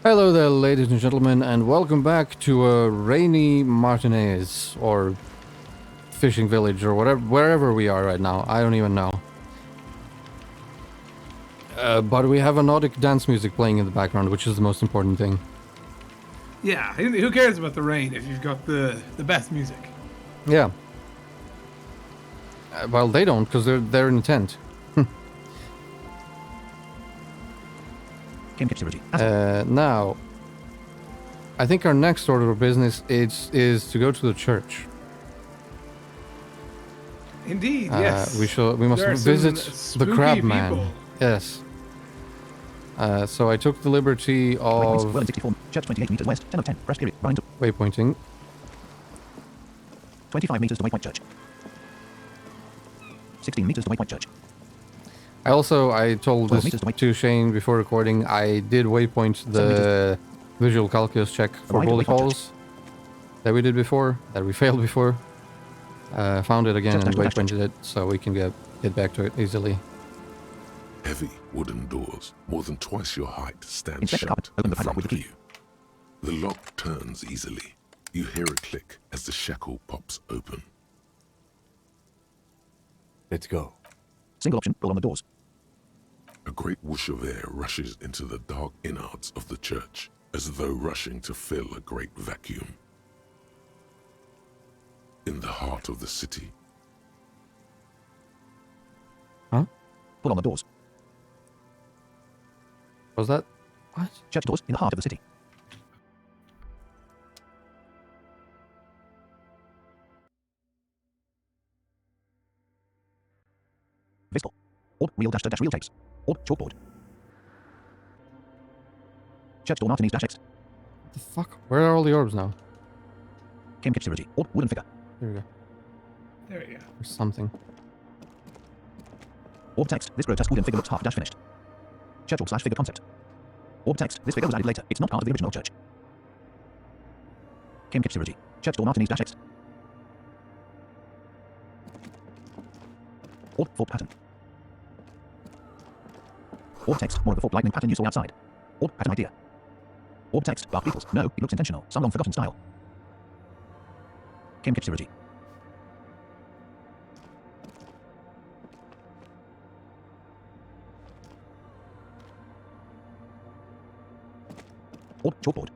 Hello there, ladies and gentlemen, and welcome back to a rainy Martinez, or fishing village, or whatever, wherever we are right now. I don't even know. But we have a Nordic dance music playing in the background, which is the most important thing. Yeah, who cares about the rain if you've got the best music? Yeah. Well, they don't, because they're in a tent. Now, I think our next order of business is to go to the church. Indeed, yes. We must visit the crab man. Yes. So I took the liberty of 64, church 28 meters west, 10 of 10, rest period, running to waypointing. 25 meters to Waypoint Church. 16 meters to Waypoint Church. I told this to Shane before recording, I did waypoint the visual calculus check for bullet holes that we did before, that we failed before. Found it again and waypointed it so we can get back to it easily. Heavy wooden doors, more than twice your height, stand Inspect shut open in the padlock front with the of key. you. The lock turns easily. You hear a click as the shackle pops open. Let's go. Single option, pull on the doors. A great whoosh of air rushes into the dark innards of the church, as though rushing to fill a great vacuum. In the heart of the city, Huh? Pull on the doors. Was that? What? Church doors in the heart of the city. Visible. Orb, wheel dash to dash wheel tapes. Orb, chalkboard. Church door Martinez dash X. What the fuck? Where are all the orbs now? Kim Kitsuragi. Orb, wooden figure. Here we go. There you go. There's something. Orb text. This grotesque wooden figure looks half dash finished. Church orb slash figure concept. Orb text. This figure was added later. It's not part of the original church. Kim Kitsuragi. Church door Martinez dash X. Orb fork pattern. Orb text. More of the fork lightning pattern you saw outside. Orb pattern idea. Orb text. Bark beetles. No, it looks intentional. Some long forgotten style. Kim Kitsuragi. Orb chalkboard.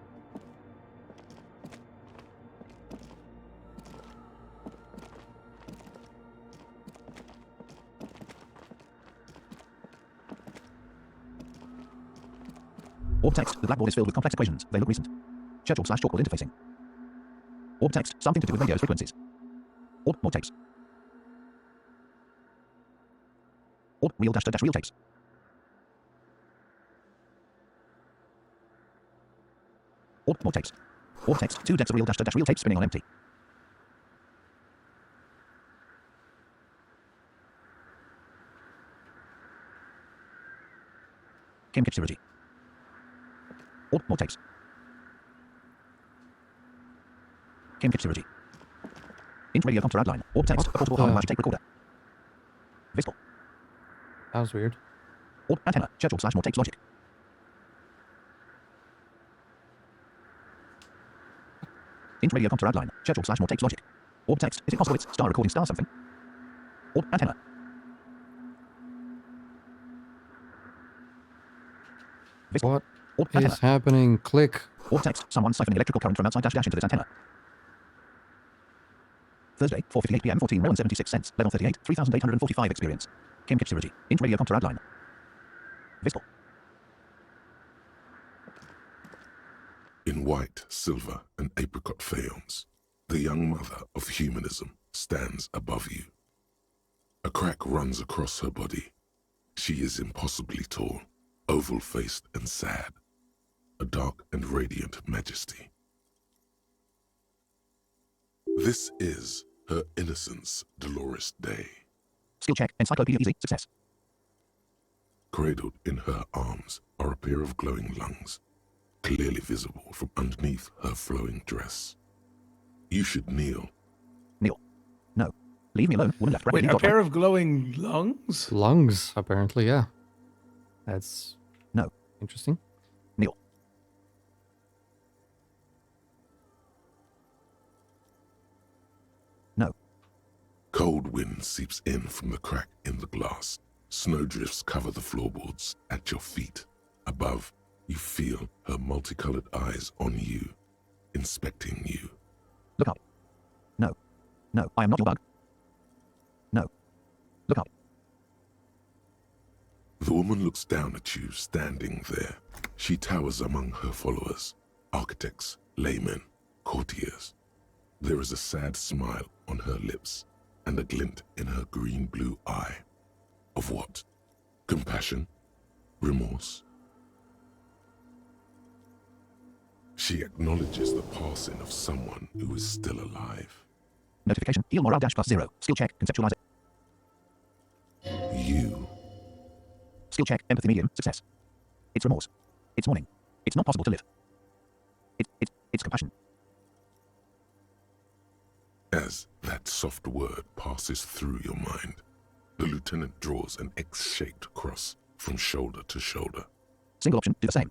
Orb text. The blackboard is filled with complex equations. They look recent. Church orb slash chalkboard interfacing. Orb text. Something to do with radio frequencies. Orb more tapes. Orb wheel dash to dash wheel tapes. Orb more tapes. Orb text. 2 decks of wheel dash to dash wheel tapes spinning on empty. Kim Kitsuragi. Orb more tapes. Kim Kitsuragi. Int radio computer outline. Orb text. A portable hard tape recorder. Visible. That was weird. Orb antenna. Church orb slash more tapes logic. Int radio computer outline. Church orb slash more tapes logic. Orb text. Is it possible it's star recording star something? Orb antenna. Visible. What Orb is antenna. happening? Click. Orb text. Someone siphoning electrical current from outside dash into this antenna. Thursday, 4:58 p.m. 14 row and 76 cents. Level 38, 3,845 experience. Kim Kitsuragi. Int radio computer outline. Visible. in white, silver, and apricot faience, the young mother of humanism stands above you. A crack runs across her body. She is impossibly tall, oval-faced and sad, a dark and radiant majesty. This is her innocence Dolores Day. Skill check, encyclopedia easy, success. Cradled in her arms are a pair of glowing lungs, clearly visible from underneath her flowing dress. You should kneel. Kneel. No. Leave me alone, woman left, right, Wait, leave a dot pair right. of glowing lungs? Lungs, apparently, yeah. That's... No. Interesting. Kneel. wind seeps in from the crack in the glass. Snowdrifts cover the floorboards at your feet. Above, you feel her multicolored eyes on you, inspecting you. Look up. No. No, I am not your bug. No. Look up. The woman looks down at you, standing there. She towers among her followers, architects, laymen, courtiers. There is a sad smile on her lips and a glint in her green-blue eye. Of what? Compassion? Remorse? She acknowledges the passing of someone who is still alive. Notification. Heal morale +0. Skill check. Conceptualize it. You. Skill check. Empathy medium. Success. It's remorse. It's mourning. It's not possible to live. It's compassion. As that soft word passes through your mind, the lieutenant draws an X-shaped cross from shoulder to shoulder. Single option. Do the same.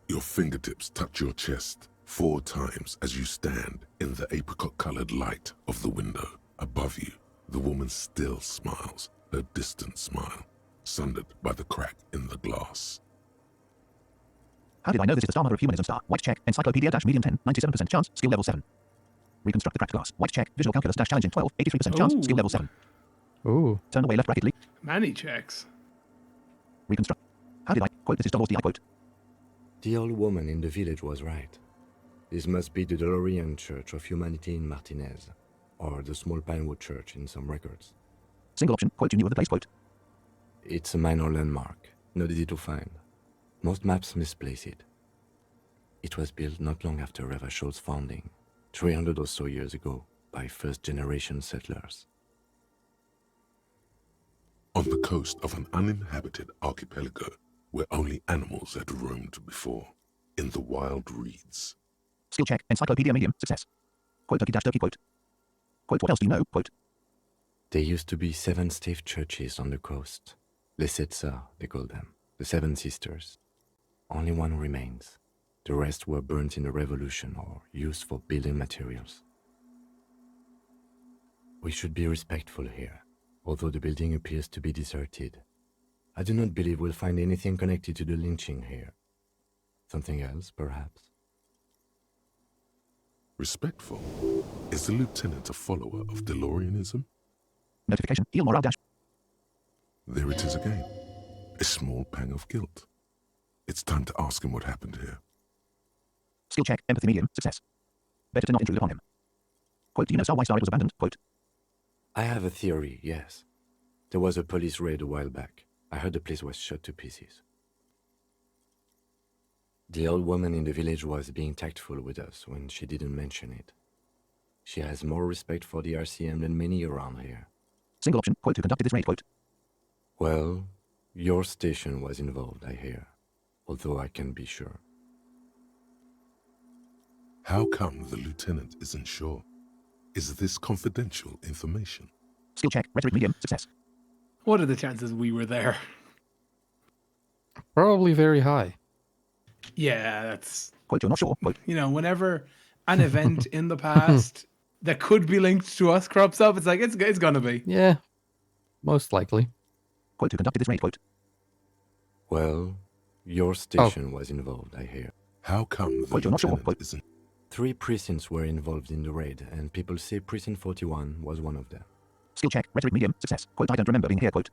Your fingertips touch your chest 4 times as you stand in the apricot-colored light of the window. Above you, the woman still smiles, her distant smile, sundered by the crack in the glass. How did I know this is the star mother of humanism star? White check. Encyclopedia-medium 10. 97% chance. Skill level 7. Reconstruct the cracked glass. White check. Visual calculus-challenging 12. 83% chance. Ooh. Skill level 7. Ooh. Turn away left bracket leak. Many checks. Reconstruct. How did I quote this is Dolores D. I quote. The old woman in the village was right. This must be the DeLorean Church of Humanity in Martinez, or the Small Pinewood Church in some records. Single option. Quote you knew of the place quote. It's a minor landmark, not easy to find. Most maps misplace it. It was built not long after Revachol's founding, 300 or so years ago, by first-generation settlers. On the coast of an uninhabited archipelago where only animals had roamed before, in the wild reeds. Skill check. Encyclopedia medium. Success. Quote turkey quote. Quote what else do you know? Quote. There used to be 7 stave churches on the coast. Lesetsa, they call them. The 7 Sisters. Only one remains. The rest were burnt in the revolution or used for building materials. We should be respectful here, although the building appears to be deserted. I do not believe we'll find anything connected to the lynching here. Something else, perhaps? Respectful? Is the lieutenant a follower of DeLoreanism? Notification. Heal morale dash. There it is again. A small pang of guilt. It's time to ask him what happened here. Skill check. Empathy medium. Success. Better to not intrude upon him. Quote. Do you know why Star was abandoned? Quote. I have a theory, yes. There was a police raid a while back. I heard the place was shot to pieces. The old woman in the village was being tactful with us when she didn't mention it. She has more respect for the RCM than many around here. Single option. Quote. Who conducted this raid? Quote. Well, your station was involved, I hear. Although I can't be sure. How come the lieutenant isn't sure? Is this confidential information? Skill check. Rhetoric medium. Success. What are the chances we were there? Probably very high. Yeah, that's... Quote. You're not sure. Quote. You know, whenever an event in the past that could be linked to us crops up, it's like, it's gonna be. Yeah. Most likely. Quote. Who conducted this raid? Quote. Well, your station was involved, I hear. How come the Quote. You're not sure. lieutenant Quote. isn't... 3 precincts were involved in the raid, and people say Precinct 41 was one of them. Skill check. Rhetoric medium. Success. Quote. I don't remember being here. Quote.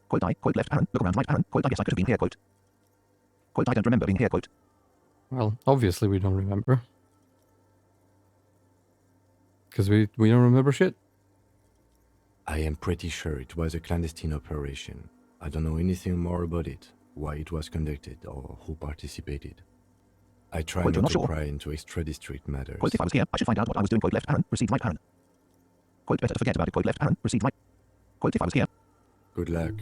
Quote. I. Quote. Left. Aaron. Look around. Right. Aaron. Quote. I guess I could have been here. Quote. Quote. I don't remember being here. Quote. Well, obviously we don't remember. Because we don't remember shit. I am pretty sure it was a clandestine operation. I don't know anything more about it, why it was conducted, or who participated. I try Quote. You're not not to sure. pry into extra-district matters. Quote. If I was here, I should find out what I was doing. Quote. Left. Aaron. Received. Right. Aaron. Quote. Better to forget about it. Quote. Left. Aaron. Received. Right. Quote. If I was here. Good luck.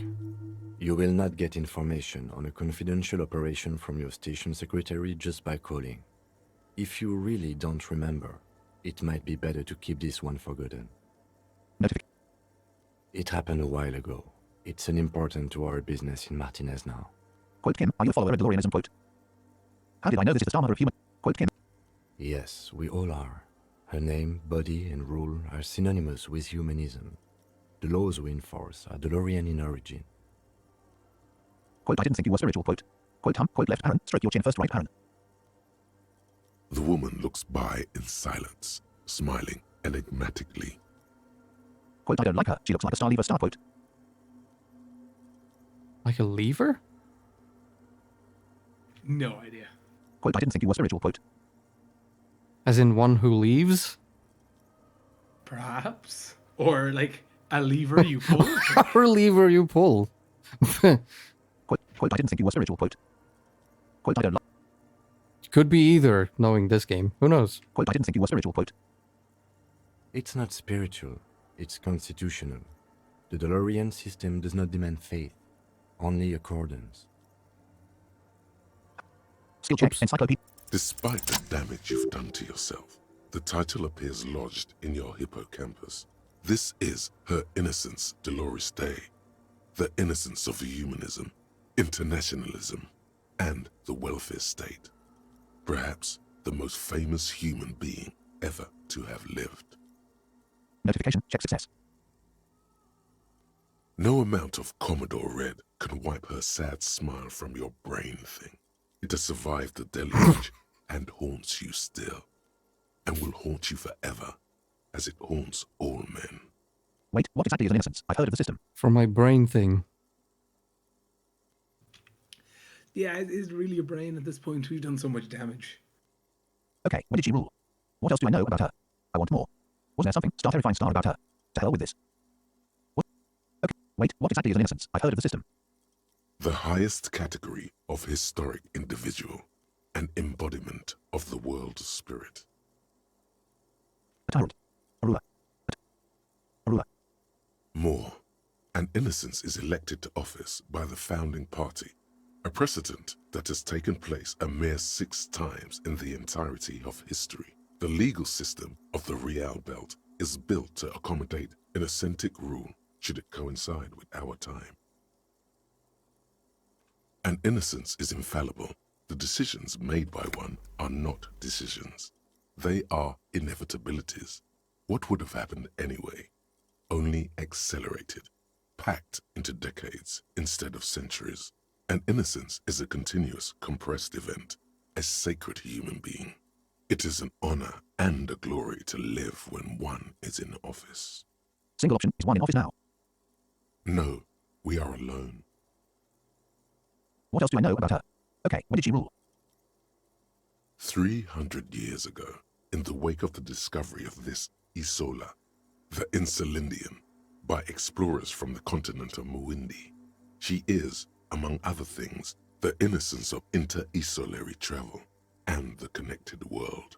You will not get information on a confidential operation from your station secretary just by calling. If you really don't remember, it might be better to keep this one forgotten. Notification. It happened a while ago. It's unimportant to our business in Martinez now. Quote. Kim. Are you a follower of DeLoreanism? Quote. How did I know this is the star mother of human? Quote. Kim. Yes, we all are. Her name, body, and rule are synonymous with humanism. The laws we enforce are DeLorean in origin. Quote, I didn't think you were spiritual, quote. Quote, quote, left parent, stroke your chin first, right parent. The woman looks by in silence, smiling enigmatically. Quote, I don't like her. She looks like a star lever star, quote. Like a lever? No idea. Quote, I didn't think you were spiritual, quote. As in one who leaves? Perhaps. Or like a lever you pull. Or lever you pull? Quote, I didn't think you were spiritual, quote. Quote, I don't like. Could be either, knowing this game. Who knows? Quote, I didn't think you were spiritual, quote. It's not spiritual, it's constitutional. The DeLorean system does not demand faith, only accordance. Skill check, Oops. encyclopedia. Despite the damage you've done to yourself, the title appears lodged in your hippocampus. This is her innocence, Dolores Day. The innocence of humanism, internationalism, and the welfare state. Perhaps the most famous human being ever to have lived. Notification, check success. No amount of Commodore Red can wipe her sad smile from your brain thing. It has survived the deluge and haunts you still, and will haunt you forever, as it haunts all men. Wait, what exactly is an innocence? I've heard of the system. From my brain thing. Yeah, it is really a brain at this point. We've done so much damage. Okay, when did she rule? What else do I know about her? I want more. Wasn't there something terrifying star about her? To hell with this. What? Okay, wait, what exactly is an innocence? I've heard of the system. The highest category of historic individual, an embodiment of the world spirit. A tyrant. A ruler. A ruler. More, an innocence is elected to office by the founding party, a precedent that has taken place a mere 6 times in the entirety of history. The legal system of the Real Belt is built to accommodate an authentic rule should it coincide with our time. An innocence is infallible. The decisions made by one are not decisions. They are inevitabilities. What would have happened anyway? Only accelerated, packed into decades instead of centuries. An innocence is a continuous, compressed event, a sacred human being. It is an honor and a glory to live when one is in office. Single option is one in office now. No, we are alone. What else do I know about her? Okay, when did she rule? 300 years ago, in the wake of the discovery of this Isola, the Insulindian, by explorers from the continent of Muindi, she is, among other things, the innocence of inter-isolary travel and the connected world.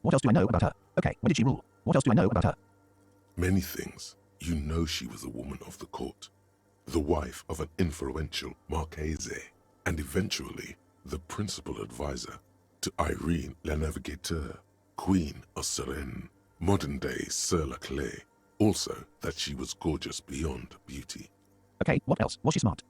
What else do I know about her? Okay, when did she rule? What else do I know about her? Many things. You know she was a woman of the court, the wife of an influential Marchese, and eventually the principal advisor to Irene La Navigateur, Queen of Suresnes, modern-day Sir Laclais. Also that she was gorgeous beyond beauty. Okay, what else? Was she smart?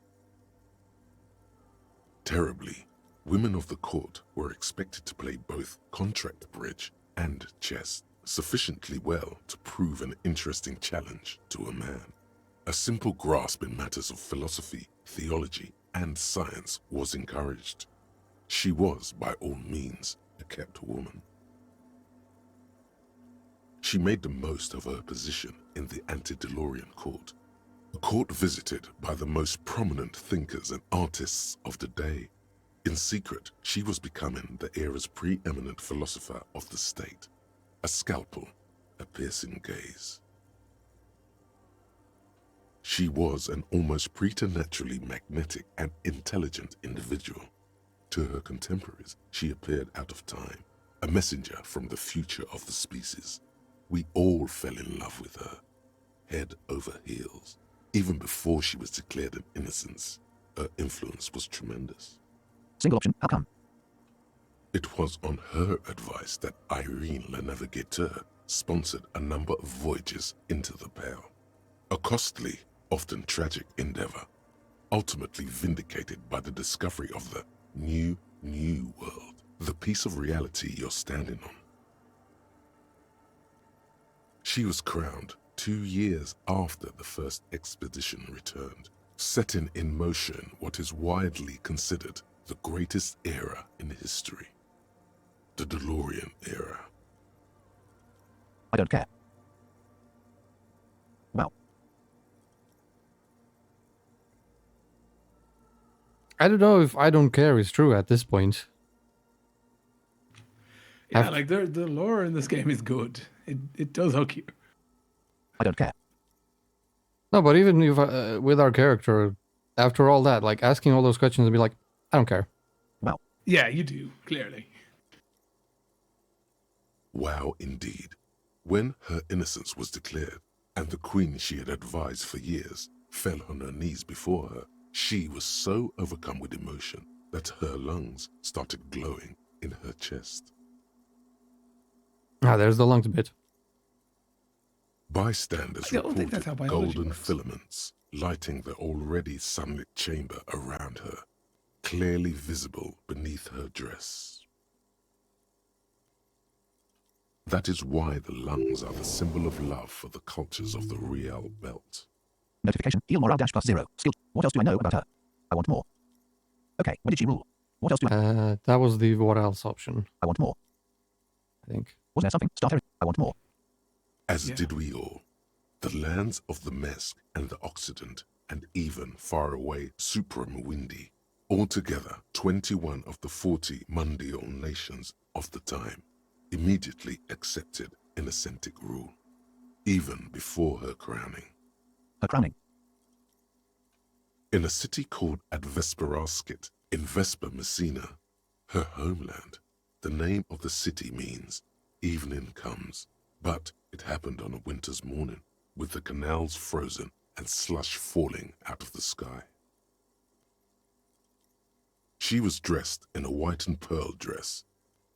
Terribly, women of the court were expected to play both contract bridge and chess sufficiently well to prove an interesting challenge to a man. A simple grasp in matters of philosophy, theology, and science was encouraged. She was, by all means, a kept woman. She made the most of her position in the antediluvian court, a court visited by the most prominent thinkers and artists of the day. In secret, she was becoming the era's preeminent philosopher of the state, a scalpel, a piercing gaze. She was an almost preternaturally magnetic and intelligent individual. To her contemporaries, she appeared out of time, a messenger from the future of the species. We all fell in love with her, head over heels. Even before she was declared an innocence, her influence was tremendous. Single option, how come? It was on her advice that Irene La Navigateur sponsored a number of voyages into the Pale. A costly, often tragic endeavor, ultimately vindicated by the discovery of the new world, the piece of reality you're standing on. She was crowned 2 years after the first expedition returned, setting in motion what is widely considered the greatest era in history, the DeLorean era. I don't care. Wow. I don't know if I don't care is true at this point. Yeah, like the lore in this game is good. It does hook you. I don't care. No, but even if with our character, after all that, like asking all those questions and be like, I don't care. Wow. Yeah, you do, clearly. Wow, indeed. When her innocence was declared, and the queen she had advised for years fell on her knees before her, she was so overcome with emotion that her lungs started glowing in her chest. Ah, there's the lungs bit. Bystanders I don't think that's reported how biology golden works. filaments lighting the already sunlit chamber around her, clearly visible beneath her dress. That is why the lungs are the symbol of love for the cultures of the Real Belt. Notification. Heal morale dash +0. Skill. What else do I know about her? I want more. Okay, when did she rule? What else do I... That was the what else option, I want more. I think. Wasn't there something? Start I want more. As Yeah. did we all. The lands of the Mesk and the Occident, and even far away Supreme Windy, altogether 21 of the 40 mundial nations of the time, immediately accepted Innocentic rule, even before her crowning. Her crowning. In a city called Advesperaskit in Vesper Messina, her homeland, the name of the city means evening comes, but it happened on a winter's morning, with the canals frozen and slush falling out of the sky. She was dressed in a white and pearl dress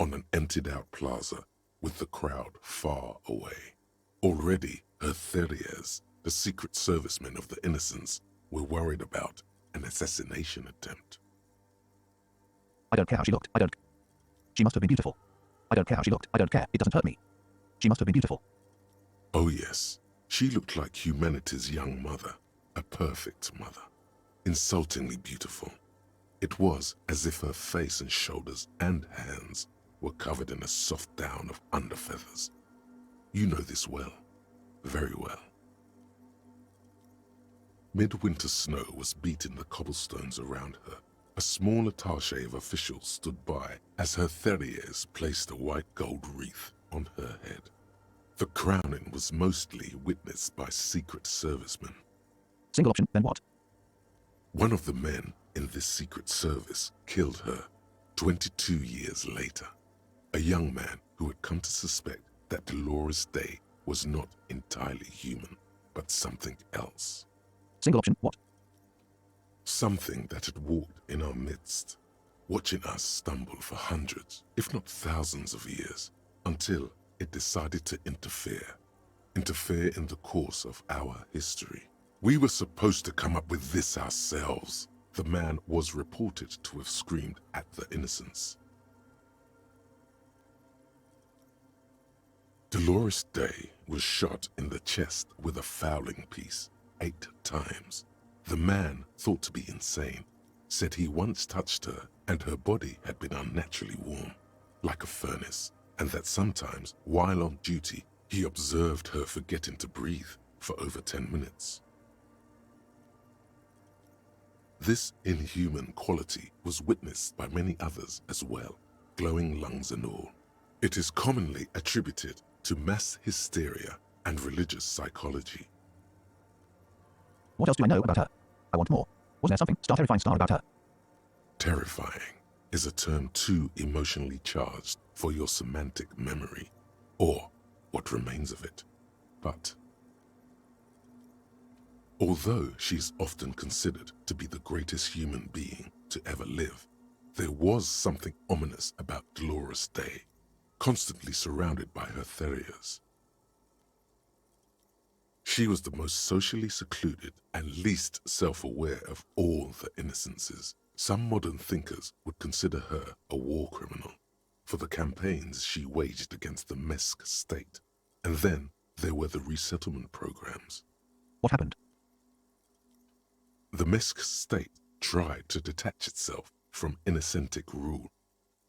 on an emptied-out plaza with the crowd far away. Already, her Theriers, the secret servicemen of the Innocents, were worried about an assassination attempt. I don't care how she looked. I don't... She must have been beautiful. I don't care how she looked. I don't care. It doesn't hurt me. She must have been beautiful. Oh yes, she looked like humanity's young mother, a perfect mother, insultingly beautiful. It was as if her face and shoulders and hands were covered in a soft down of underfeathers. You know this well, very well. Midwinter snow was beating the cobblestones around her. A small attaché of officials stood by as her Theriers placed a white gold wreath on her head. The crowning was mostly witnessed by secret servicemen. Single option, then what? One of the men in this secret service killed her 22 years later. A young man who had come to suspect that Dolores Day was not entirely human, but something else. Single option, what? Something that had walked in our midst, watching us stumble for hundreds, if not thousands of years, until it decided to interfere in the course of our history. We were supposed to come up with this ourselves. The man was reported to have screamed at the Innocents. Dolores Day was shot in the chest with a fowling piece 8 times. The man, thought to be insane, said he once touched her and her body had been unnaturally warm, like a furnace, and that sometimes, while on duty, he observed her forgetting to breathe for over 10 minutes. This inhuman quality was witnessed by many others as well, glowing lungs and all. It is commonly attributed to mass hysteria and religious psychology. What else do I know about her? I want more. Wasn't there something? Terrifying star about her. Terrifying is a term too emotionally charged for your semantic memory, or what remains of it. But although she is often considered to be the greatest human being to ever live, there was something ominous about Dolores Day, constantly surrounded by her Theriers. She was the most socially secluded and least self-aware of all the Innocences. Some modern thinkers would consider her a war criminal for the campaigns she waged against the Mesk state. And then there were the resettlement programs. What happened? The Mesk state tried to detach itself from Innocentic rule.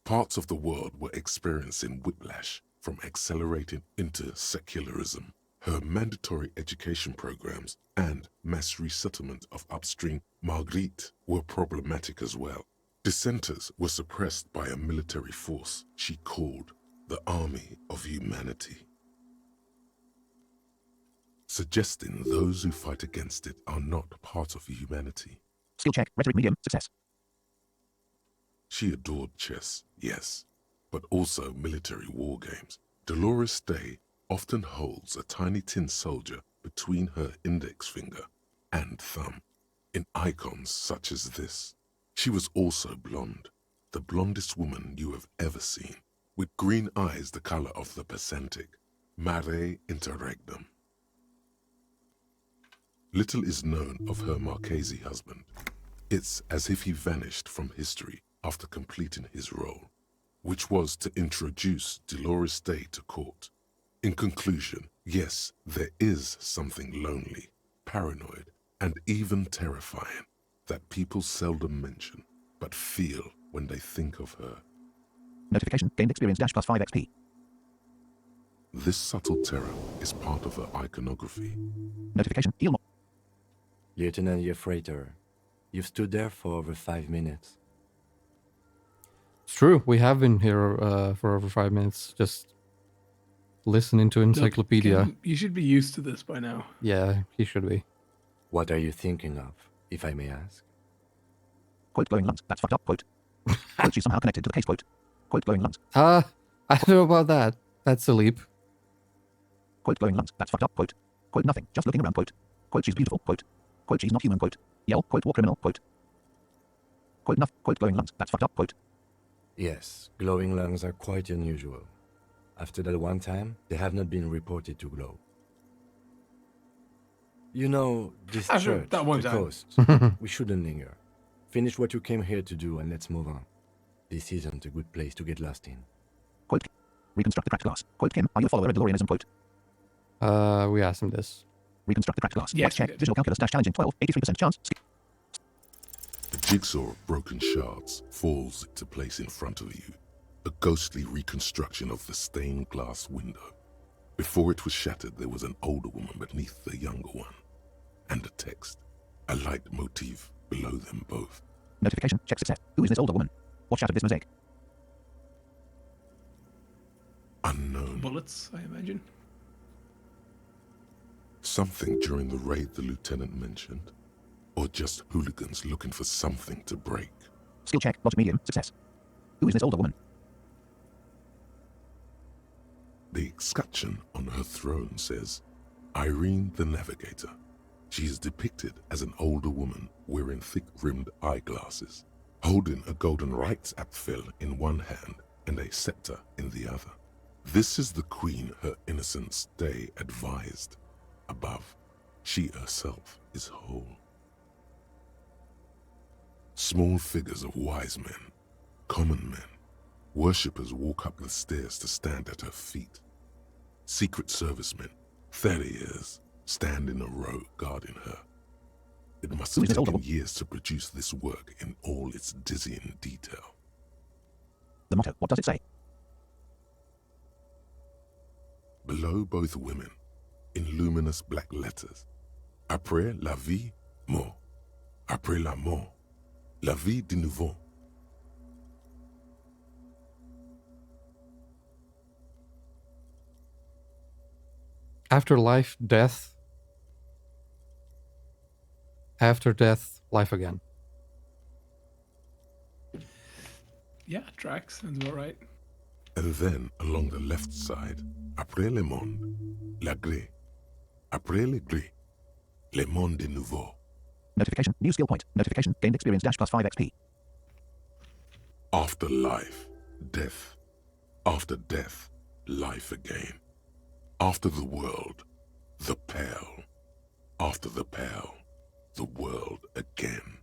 Parts of the world were experiencing whiplash from accelerating into secularism. Her mandatory education programs and mass resettlement of upstream Marguerite were problematic as well. Dissenters were suppressed by a military force she called the Army of Humanity, suggesting those who fight against it are not part of humanity. Skill check. Rhetoric medium. Success. She adored chess, yes, but also military war games. Dolores Day often holds a tiny tin soldier between her index finger and thumb in icons such as this. She was also blonde, the blondest woman you have ever seen, with green eyes the color of the Pacentic, mare interregnum. Little is known of her Marchese husband. It's as if he vanished from history after completing his role, which was to introduce Dolores Day to court. In conclusion, yes, there is something lonely, paranoid, and even terrifying that people seldom mention, but feel when they think of her. Notification. Gained experience dash plus 5 XP. This subtle terror is part of her iconography. Notification. Heal. Lieutenant Yefreighter, you've stood there for over 5 minutes. It's true. We have been here for over 5 minutes, just listening to encyclopedia. Look, you should be used to this by now. Yeah, he should be. What are you thinking of, if I may ask? Quote glowing lungs. That's fucked up. Quote. Quote she's somehow connected to the case. Quote. Quote glowing lungs. I don't know about that. That's a leap. Quote glowing lungs. That's fucked up. Quote. Quote nothing. Just looking around. Quote. Quote she's beautiful. Quote. Quote she's not human. Quote. Yell. Quote war criminal. Quote. Quote nothing. Quote glowing lungs. That's fucked up. Quote. Yes, glowing lungs are quite unusual. After that one time, they have not been reported to glow. You know, this Sure, church, that one the time. coast, we shouldn't linger. Finish what you came here to do and let's move on. This isn't a good place to get lost in. Quote. Reconstruct the cracked glass. Quote Kim. Are you a follower of DeLoreanism? Quote. We asked him this. Reconstruct the cracked glass. Yes, Watch check. we did. Visual calculus dash challenging 12. 83% chance. The jigsaw of broken shards falls into place in front of you, a ghostly reconstruction of the stained glass window. Before it was shattered, there was an older woman beneath the younger one, and a text, a light motif below them both. Notification. Check success. Who is this older woman? What shattered this mosaic? Unknown. Bullets, I imagine. Something during the raid the lieutenant mentioned, or just hooligans looking for something to break. Skill check. Logic medium. Success. Who is this older woman? The escutcheon on her throne says, Irene the Navigator. She is depicted as an older woman wearing thick-rimmed eyeglasses, holding a golden rights apfel in one hand and a scepter in the other. This is the queen her innocence day advised. Above, she herself is whole. Small figures of wise men, common men, worshippers walk up the stairs to stand at her feet. Secret servicemen, farriers, stand in a row guarding her. It must have taken years to produce this work in all its dizzying detail. The motto. What does it say? Below both women, in luminous black letters, Après la vie, mort. Après la mort, la vie de nouveau. After life, death. After death, life again. Yeah, tracks. Sounds about right. And then, along the left side, Après le monde, la gré. Après le gré, le monde de nouveau. Notification. New skill point. Notification. Gained experience dash plus 5 XP. After life, death. After death, life again. After the world, the pale. After the pale, the world again.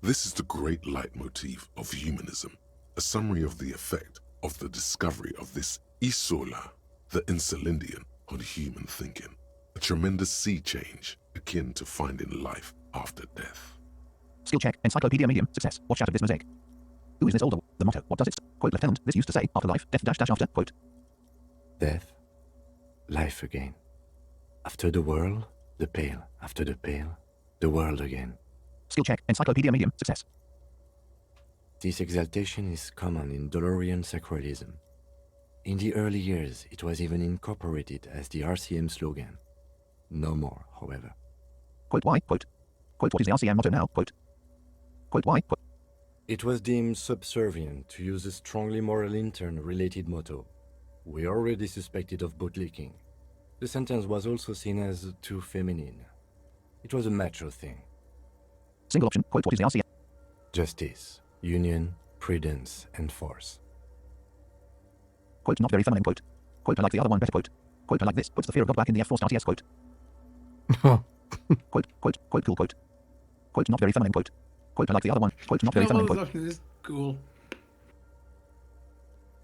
This is the great leitmotif of humanism, a summary of the effect of the discovery of this Isola, the Insulindian, on human thinking. A tremendous sea change akin to finding life after death. Skill check. Encyclopedia medium. Success. Watch out of this mosaic. Who is this older? The motto. What does it? Quote, Lieutenant. This used to say, after life, death dash dash after. Quote. Death, life again. After the world, the pale. After the pale, the world again. Skill check. Encyclopedia medium. Success. This exaltation is common in Dolorian sacralism. In the early years, it was even incorporated as the RCM slogan. No more, however. Quote, why? Quote. Quote, what is the RCM motto now? Quote. Quote, why? Quote. It was deemed subservient to use a strongly moral intern-related motto. We already suspected of bootlicking. The sentence was also seen as too feminine. It was a macho thing. Single option. Quote, what is the RCM? Justice, union, prudence, and force. Quote, not very feminine. Quote. Quote, I like the other one better. Quote. Quote, I like this. Puts the fear of God back in the F-Force RTS. Quote. Quote, quote, quote, cool. Quote. Quote, not very feminine. Quote. Quote, I like the other one. Quote, not very feminine. Quote. This is cool.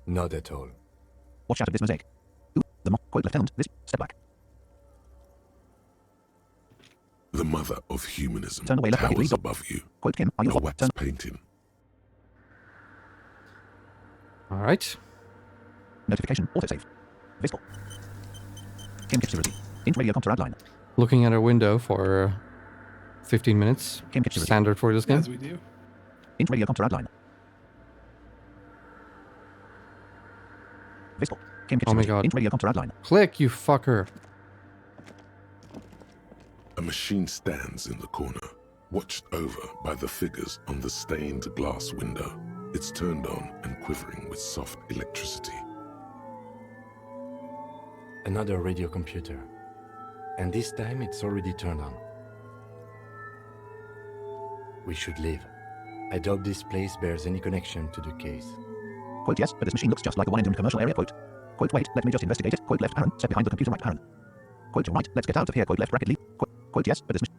Not at all. Watch out of this mosaic. Ooh, the quote, Lieutenant. This. Step back. The mother of humanism Turn away left bracket, towers leave. above you. Quote, Kim, are you A wax turn. painting. All right. Notification. Autosave. Visible. Kim Security. Int radio counter outline. Looking at a window for 15 minutes. Kim Security. Standard for this game. As we do. Int radio counter outline. Visible. Kim Oh my Security. god. Int radio counter outline. Click, you fucker. A machine stands in the corner, watched over by the figures on the stained glass window. It's turned on and quivering with soft electricity. Another radio computer. And this time it's already turned on. We should leave. I doubt this place bears any connection to the case. Quote, yes, but this machine looks just like the one in the commercial area. Quote. Quote, wait, let me just investigate it. Quote, left, Aaron. Step behind the computer, right, Aaron. Quote, right, let's get out of here. Quote, left bracket, leave. Quote, yes, but this machine.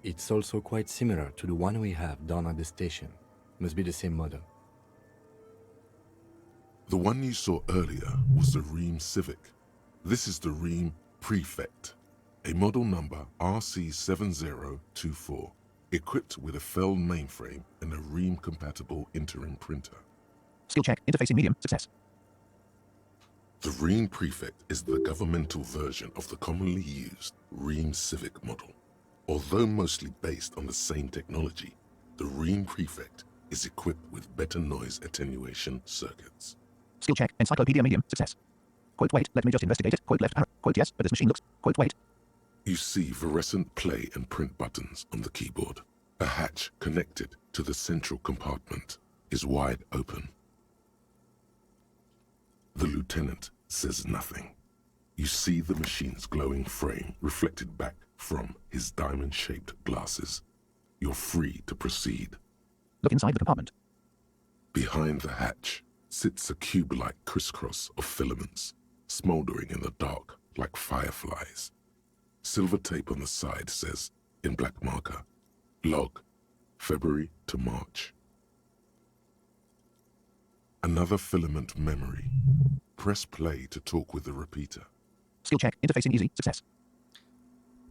It's also quite similar to the one we have down at the station. Must be the same model. The one you saw earlier was the Ream Civic. This is the Ream Prefect, a model number RC7024, equipped with a Feld mainframe and a Ream-compatible interim printer. Skill check, interfacing medium, success. The Ream Prefect is the governmental version of the commonly used Ream Civic model. Although mostly based on the same technology, the Ream Prefect is equipped with better noise attenuation circuits. Skill check, encyclopedia medium, success. Quote, wait, let me just investigate it. Quote, left, Aaron. Quote, yes, but this machine looks. Quote, wait. You see fluorescent play and print buttons on the keyboard. A hatch connected to the central compartment is wide open. The lieutenant says nothing. You see the machine's glowing frame reflected back from his diamond-shaped glasses. You're free to proceed. Look inside the compartment. Behind the hatch sits a cube-like crisscross of filaments, smoldering in the dark like fireflies. Silver tape on the side says, in black marker, log, February to March. Another filament memory. Press play to talk with the repeater. Skill check, interfacing easy, success.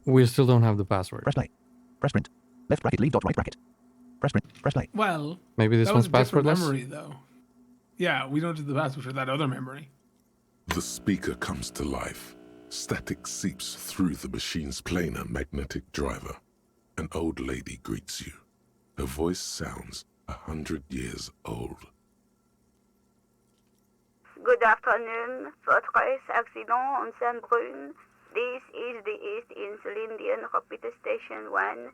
We still don't have the password. Press play. Press print. Left bracket, leave dot right bracket. Press print. Press play. Well, Maybe this that was one's a different passwordless? memory, though. Yeah, we don't do the password for that other memory. The speaker comes to life. Static seeps through the machine's planar magnetic driver. An old lady greets you. Her voice sounds 100 years old. Good afternoon, Fortress Accident on Saint-Brune. This is the East Insulindian Repeater Station 1.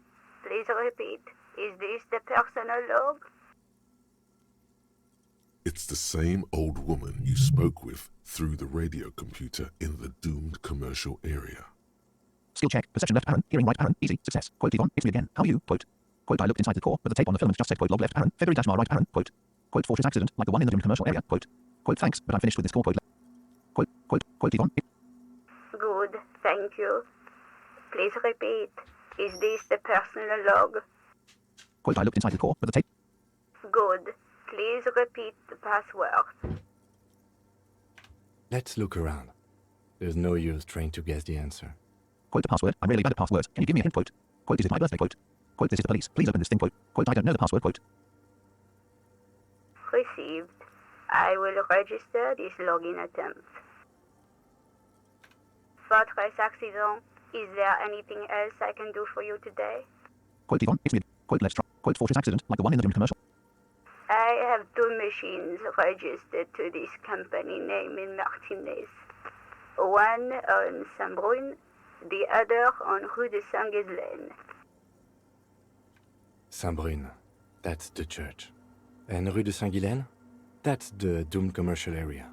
Please repeat. Is this the personal log? It's the same old woman you spoke with through the radio computer in the doomed commercial area. Skill check, perception left, Aaron. Hearing right, Aaron. Easy, success. Quote, Yvonne, it's me again. How are you? Quote. Quote, I looked inside the core, but the tape on the filament just said, quote, log left, Aaron. February dash mar right, Aaron. Quote. Quote, fortress accident, like the one in the doomed commercial area. Quote. Quote, thanks, but I'm finished with this call. Quote, quote, Yvonne. Good, thank you. Please repeat. Is this the personal log? Quote, I looked inside the core, but the tape. Good. Please repeat the password. Let's look around. There's no use trying to guess the answer. Quote the password. I'm really bad at passwords. Can you give me a hint? Quote. Quote, this is my birthday. Quote. Quote, this is the police. Please open this thing. Quote. Quote, I don't know the password. Quote. Received. I will register this login attempt. Fortress accident. Is there anything else I can do for you today? Quote, Yvonne, it's me. Quote, let's try. Quote, Fortress accident, like the one in the Doom commercial. I have 2 machines registered to this company name in Martinez. One on Saint-Brun, the other on Rue de Saint-Ghislaine. Saint-Brun, that's the church. And Rue de Saint-Ghislaine, that's the doomed commercial area.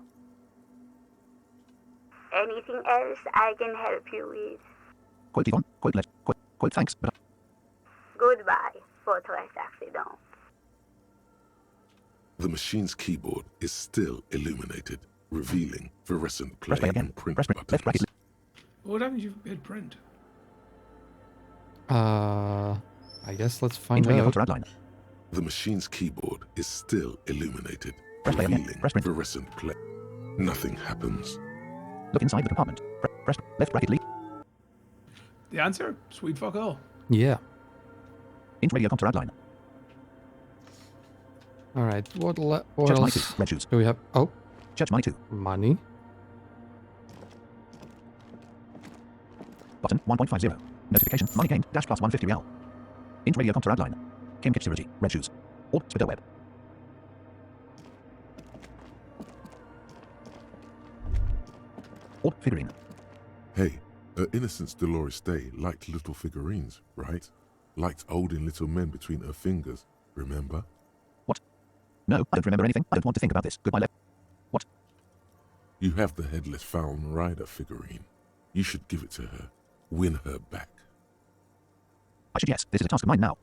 Anything else I can help you with? Quote, Yvonne, quote, let's, quote, thanks, but Goodbye, Fortress accident. The machine's keyboard is still illuminated, revealing fluorescent press play play again. and print Press left bracket. buttons. What happens if you hit print? I guess let's find Enter radio out. filter outline. The machine's keyboard is still illuminated, Press play again. revealing Press print. fluorescent play. Nothing happens. Look inside the compartment. Press left bracket lead. The answer? Sweet fuck all. Yeah. Int radio filter outline. All right. What Church money 2. else Red shoes. do we have? Oh, Church money 2. money. Button 1.50. Notification. Money gained. Dash plus 150 real. Int radio filter outline. Kim Kitchirigi. Red shoes. Or Twitter web. Or figurine. Hey, her Innocence Dolores Day liked little figurines, right? Liked holding little men between her fingers, remember? What? No, I don't remember anything. I don't want to think about this. Goodbye left. What? You have the Headless Fallen Rider figurine. You should give it to her. Win her back. I should yes. This is a task of mine now.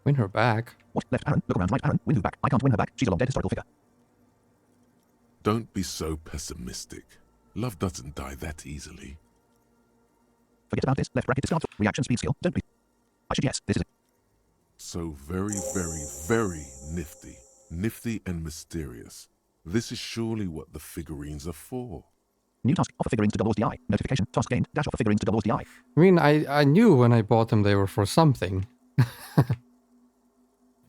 Win her back. What? Left Aaron. Look around. Right Aaron. Win who back? I can't win her back. She's a long dead historical figure. Don't be so pessimistic. Love doesn't die that easily. Forget about this. Left bracket discard. Reaction speed skill. Don't be. I should yes. This is So very, very, very nifty. Nifty and mysterious. This is surely what the figurines are for. new task. Offer figurines to double DI. Notification. Task gained. Dash offer figurines to double DI. I mean, I knew when I bought them they were for something.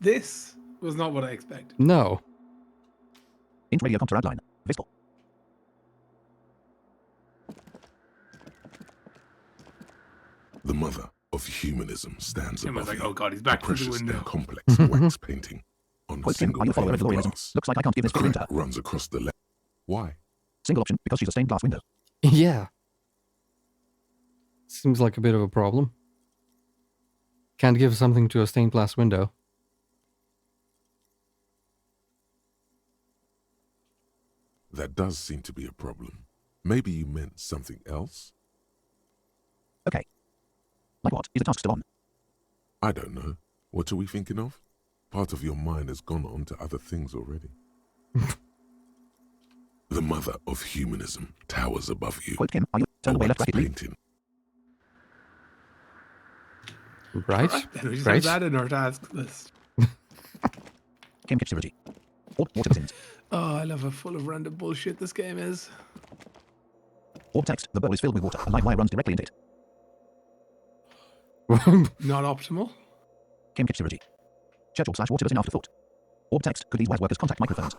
This was not what I expected. No. Int radio counter outline. Visible. The mother of humanism stands Tim was above like, you. oh god, he's back A from the precious window. and complex wax painting on a Quote Kim. single Are you a pane follower of of Lorianism? glass. Looks like I can't give A this figurine to crack her. runs across the left. Why? Single option because she's a stained glass window. Yeah. Seems like a bit of a problem. Can't give something to a stained glass window. That does seem to be a problem. Maybe you meant something else? Okay. Like what? Is the task still on? I don't know. What are we thinking of? Part of your mind has gone on to other things already. The mother of humanism towers above you. Quote Kim. Are you turn A away left wax bracket lead? painting. Right? Then we just Right. have that in our task list. Kim Kitchirigi. Orb water pins. Oh, I love how full of random bullshit this game is. Orb text. The bowl is filled with water. A live wire runs directly into it. Not optimal. Kim Kitchirigi. Church orb / water in afterthought. Orb text. Could these wise workers contact microphones?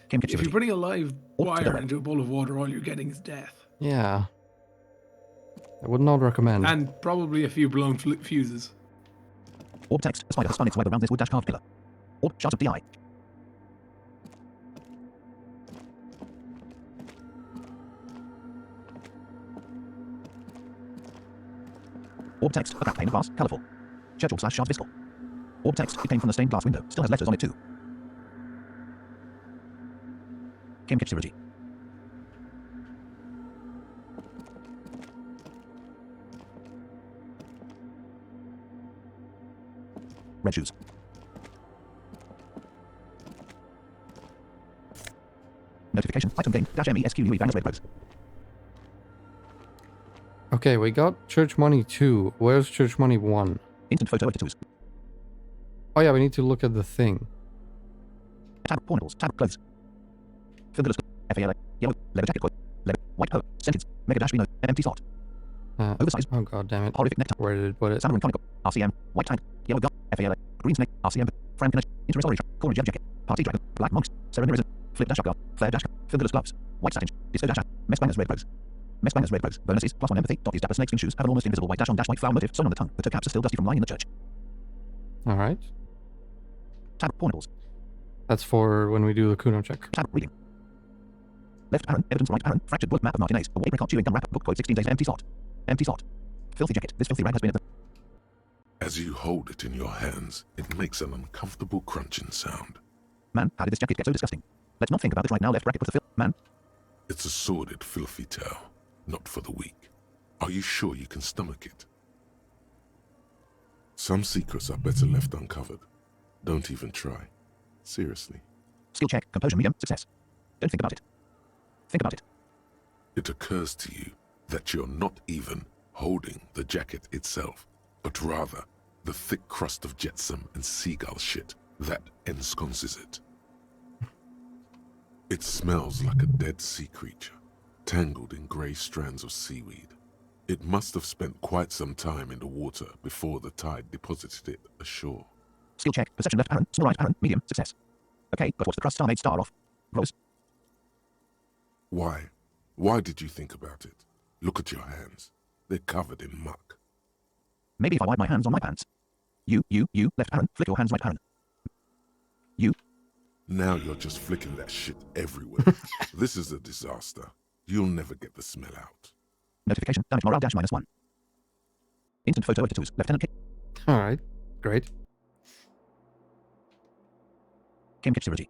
Kim If you're Kitchirigi. putting a live Oh, wire sorry. into a bowl of water, all you're getting is death. Yeah. I would not recommend. And probably a few blown fuses. Orb text. A spider has spun its web around this wood carved pillar. Orb shards of DI. Orb text. A cracked pane of glass. Colourful. Church orb / shards visible. Orb text. It came from the stained glass window. Still has letters on it too. Kim Kitchirigi. Red shoes. Notification. Item gained. Dash MESQUE banners red rose. Okay, we got Church Money 2. Where's Church Money 1? Instant photo editors. Oh yeah, we need to look at the thing. Tab portables. Tab clothes. Fill the list. FALA. Yellow. Leather jacket. Quote. Leather. White coat. Sentence. Mega dash Reno. Empty slot. Oversized. Oh god damn it. Horrific necktie. Where did it put it? Salmon conical. RCM. White tag. Yellow gun. FALA. Green snake. RCM. Franken. Interest orange. Corner gem jacket. Party dragon. Black monks. Serenity. Flip dash guard. Flare dash. Fill the gloves. White satin. Disco dash. Mess bangers red rose. Mess bangers red rose. Bonuses. +1 empathy. Dotties dapper snakeskin shoes. Have an almost invisible white dash on dash white flower motif sewn on the tongue. The toe caps are still dusty from lying in the church. Alright. Tab portables. That's for when we do the Kuno check. Tab reading. Left parent. Evidence right parent. Fractured wood map of Martinez. A apricot chewing gum wrapper. Book quote 16 days. Empty slot. Empty slot. Filthy jacket. This filthy rag has been at the... As you hold it in your hands, it makes an uncomfortable crunching sound. Man, how did this jacket get so disgusting? Let's not think about this right now. Left bracket with the man. It's a sordid, filthy tale, not for the weak. Are you sure you can stomach it? Some secrets are better left uncovered. Don't even try. Seriously. Skill check. Composure medium. Success. Don't think about it. Think about it. It occurs to you that you're not even holding the jacket itself, but rather the thick crust of jetsam and seagull shit that ensconces it. It smells like a dead sea creature, tangled in grey strands of seaweed. It must have spent quite some time in the water before the tide deposited it ashore. Skill check. Perception left parent. Small right parent. Medium. Success. Okay, but what's the crust star made star of? Gross. Why? Why did you think about it? Look at your hands. They're covered in muck. Maybe if I wipe my hands on my pants. You, left parent. Flick your hands right parent. You. Now you're just flicking that shit everywhere. This is a disaster. You'll never get the smell out. Notification. Damage morale dash -1. Instant photo of tattoos. Lieutenant Kit. Alright. Great. Kim Kitsuragi.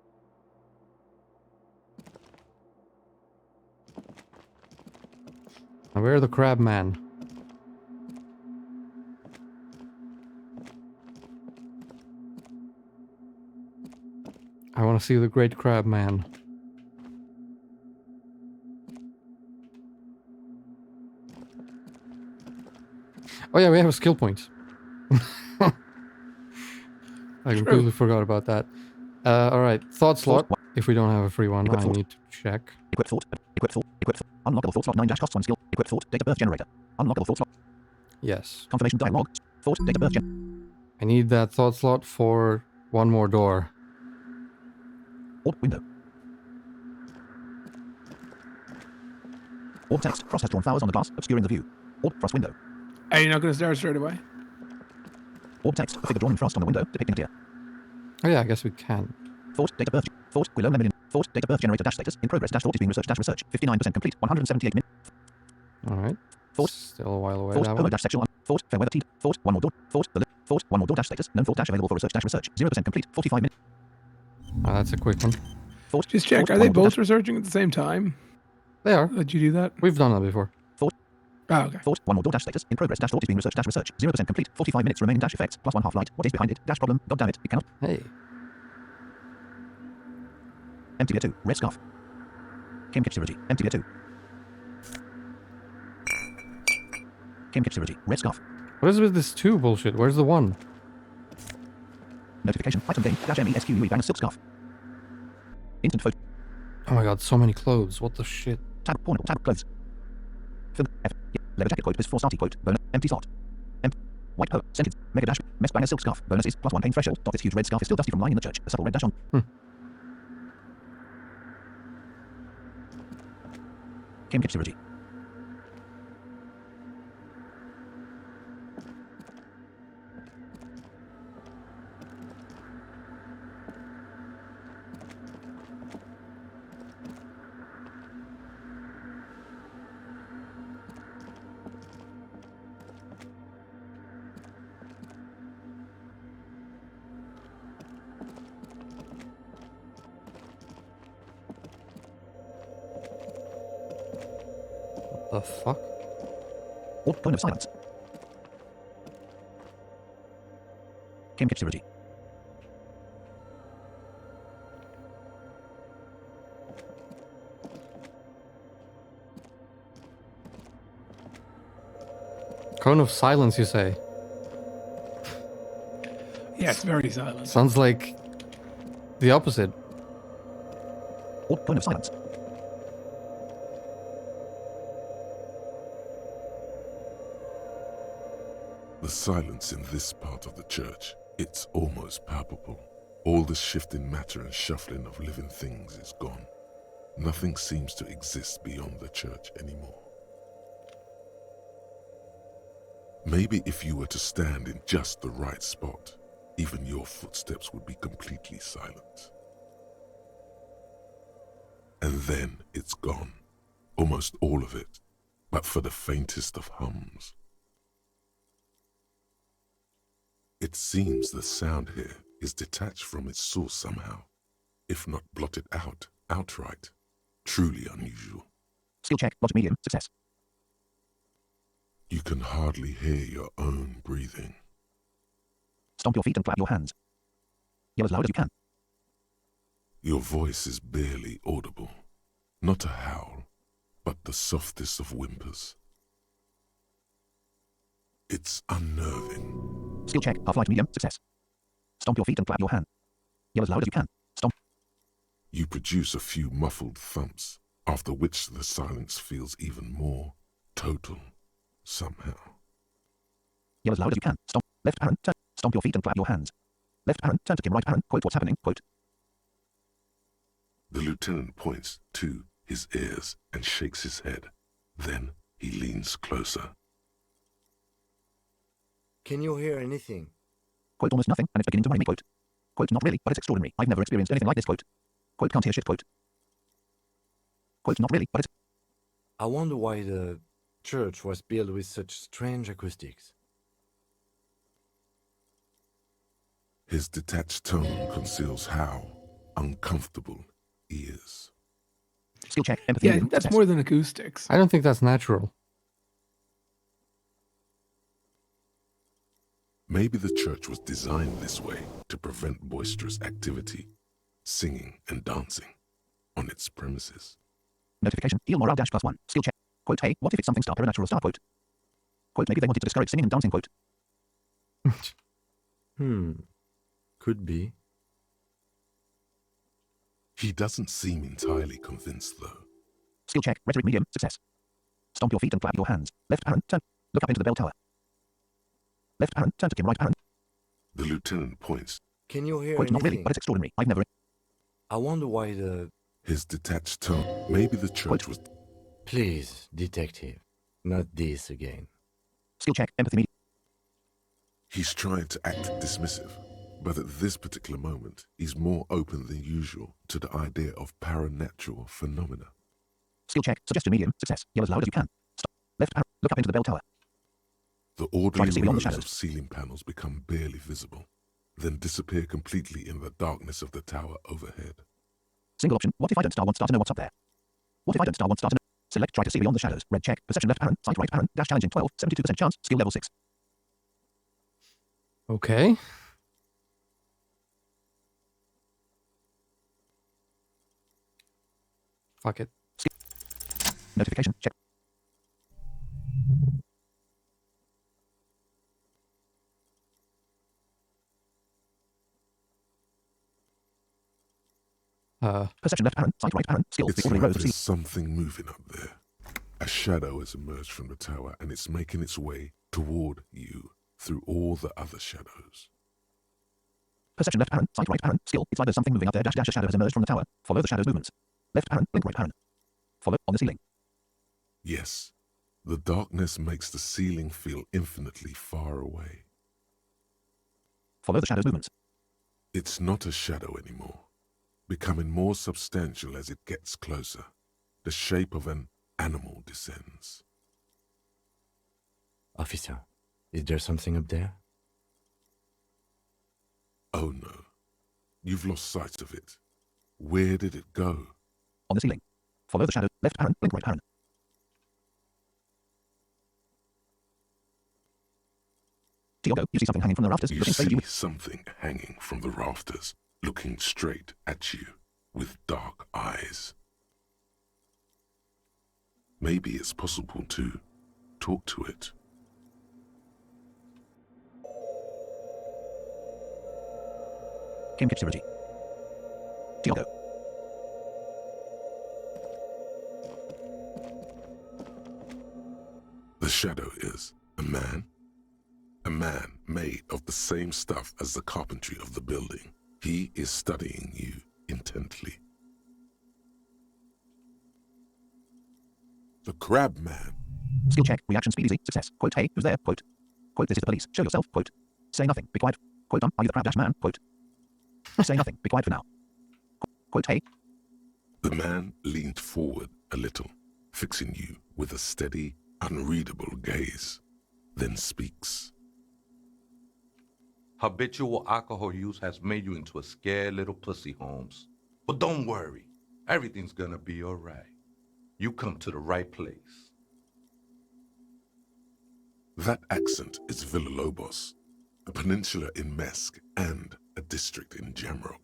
Now where's the crab man? I want to see the great crab man. Oh yeah, we have a skill point. I completely forgot about that. Alright, thought slot. If we don't have a free one, I need to check. Equip thought. Equip thought. Equip thought. Unlockable thought slot 9 dash costs 1 skill. Equip thought. Date of birth generator. Unlockable thought slot. Yes. Confirmation dialogue. Thought. Date of birth gen. I need that thought slot for one more door. Orb window. Orb text. Frost has drawn flowers on the glass, obscuring the view. Orb frost window. Are you not going to start straight away? Orb text. A figure drawn in frost on the window, depicting a deer. Oh yeah, I guess we can. Thought. Date of birth. Thought. Willow lemon. Thought. Date of birth generator dash status. In progress. Dash thought is being researched. Dash research. 59% complete. 178 minutes. Alright. Thought. Still a while away, Thought. that Homo one. dash sexual. Thought. Fair weather teed. Thought. One more door. Thought. The thought. One more door dash status. Known thought dash available for research. Dash research. 0% complete. 45 minutes. Oh, that's a quick one. Thought. Just check. Thought. Are they One more door both researching at the same time? They are. Did you do that? We've done that before. Oh, okay. Thought. One more door dash status. In progress. Dash thought is being researched. Dash research. 0% complete. 45 minutes remaining. Dash effects. +1 half light. What is behind it? Dash problem. God damn it. It cannot. Hey. Empty beer 2. Red scarf. Kim Kitsuragi. Empty beer 2. Kim Kitsuragi. Red scarf. What is with this 2 bullshit? Where's the 1? Notification. Item game. Dash MESQUE. Bang a silk scarf. Instant photo. Oh my god, so many clothes. What the shit? Tab. Porn. Tab. Clothes. Fill. F. Leather jacket quote. Bis 4 starty quote. Bonus. Empty slot. White coat. Sentence. Mega dash. Mess bang a silk scarf. Bonuses. +1 pain threshold. This huge red scarf is still dusty from lying in the church. A subtle red dash on. Kim Kitsuragi. The fuck? Orb point of silence. Kim Kitsuragi. Cone of silence, you say? Yeah, it's very silent. Sounds like the opposite. Or cone of silence. The silence in this part of the church, it's almost palpable. All the shifting matter and shuffling of living things is gone. Nothing seems to exist beyond the church anymore. Maybe if you were to stand in just the right spot, even your footsteps would be completely silent. And then it's gone. Almost all of it, but for the faintest of hums. It seems the sound here is detached from its source somehow, if not blotted out outright. Truly unusual. Skill check, logic medium, success. You can hardly hear your own breathing. Stomp your feet and clap your hands. Yell as loud as you can. Your voice is barely audible. Not a howl, but the softest of whimpers. It's unnerving. Skill check, half-light medium, success. Stomp your feet and clap your hand. Yell as loud as you can. Stomp. You produce a few muffled thumps, after which the silence feels even more total, somehow. Yell as loud as you can. Stomp. Left parent, turn. Stomp your feet and clap your hands. Left parent, turn to Kim. Right parent, quote what's happening, quote. The lieutenant points to his ears and shakes his head. Then he leans closer. Can you hear anything? Quote almost nothing, and it's beginning to worry me, quote. Quote not really, but it's extraordinary. I've never experienced anything like this, quote. Quote can't hear shit, quote. Quote not really, but it's... I wonder why the church was built with such strange acoustics. His detached tone conceals how uncomfortable he is. Skill check, empathy Yeah, medium, that's success. more than acoustics. I don't think that's natural. Maybe the church was designed this way to prevent boisterous activity, singing and dancing on its premises. Notification, heal morale dash +1. Skill check. Quote, hey, what if it's something star supernatural star, quote. Quote, maybe they wanted to discourage singing and dancing, quote. Could be. He doesn't seem entirely convinced, though. Skill check, rhetoric medium, success. Stomp your feet and clap your hands. Left parent, turn. Look up into the bell tower. Left parent, turn to Kim. Right parent. The lieutenant points. Can you hear Quote, not really, anything? but it's extraordinary. I've never... I wonder why the... His detached tone. Maybe the church was... Please, detective, not this again. Skill check, empathy medium. He's trying to act dismissive, but at this particular moment, he's more open than usual to the idea of paranatural phenomena. Skill check, suggestion medium, success. Yell as loud as you can. Stop. Left parent, look up into the bell tower. The Try orderly to see beyond the rows shadows. of ceiling panels become barely visible, then disappear completely in the darkness of the tower overhead. Single option, what if I don't star want star to know what's up there? What if I don't star want star to know? Select try to see beyond the shadows. Red check, perception left parent, sight right parent, dash challenging 12, 72% chance, skill level 6. Okay. Fuck it. Notification, check. Perception left parent, sight right parent, skill. It's The orderly like rows of there's ceiling. something moving up there. A shadow has emerged from the tower and it's making its way toward you through all the other shadows. Perception left parent, sight right parent, skill. It's like there's something moving up there, dash dash a shadow has emerged from the tower. Follow the shadow's movements. Left parent, blink right parent. Follow on the ceiling. Yes, the darkness makes the ceiling feel infinitely far away. Follow the shadow's movements. It's not a shadow anymore, becoming more substantial as it gets closer. The shape of an animal descends. Officer, is there something up there? Oh no, you've lost sight of it. Where did it go? On the ceiling. Follow the shadow. Left parent, blink right parent. Tiogo, you see something hanging from the rafters. You Looking straight at see you. something hanging from the rafters, looking straight at you with dark eyes. Maybe it's possible to talk to it. Kim Kipsirigi. Tiogo. The shadow is a man made of the same stuff as the carpentry of the building. He is studying you intently. The crab man. Skill check. Reaction speed easy. Success. Quote, hey, who's there? Quote, this is the police. Show yourself. Quote, say nothing. Be quiet. Quote, are you the crab dash man? Quote, say nothing. Be quiet for now. Quote, hey. The man leaned forward a little, fixing you with a steady, unreadable gaze, then speaks. Habitual alcohol use has made you into a scared little pussy, Holmes. But don't worry, everything's gonna be alright. You come to the right place. That accent is Villalobos, a peninsula in Mesk and a district in Jamrock.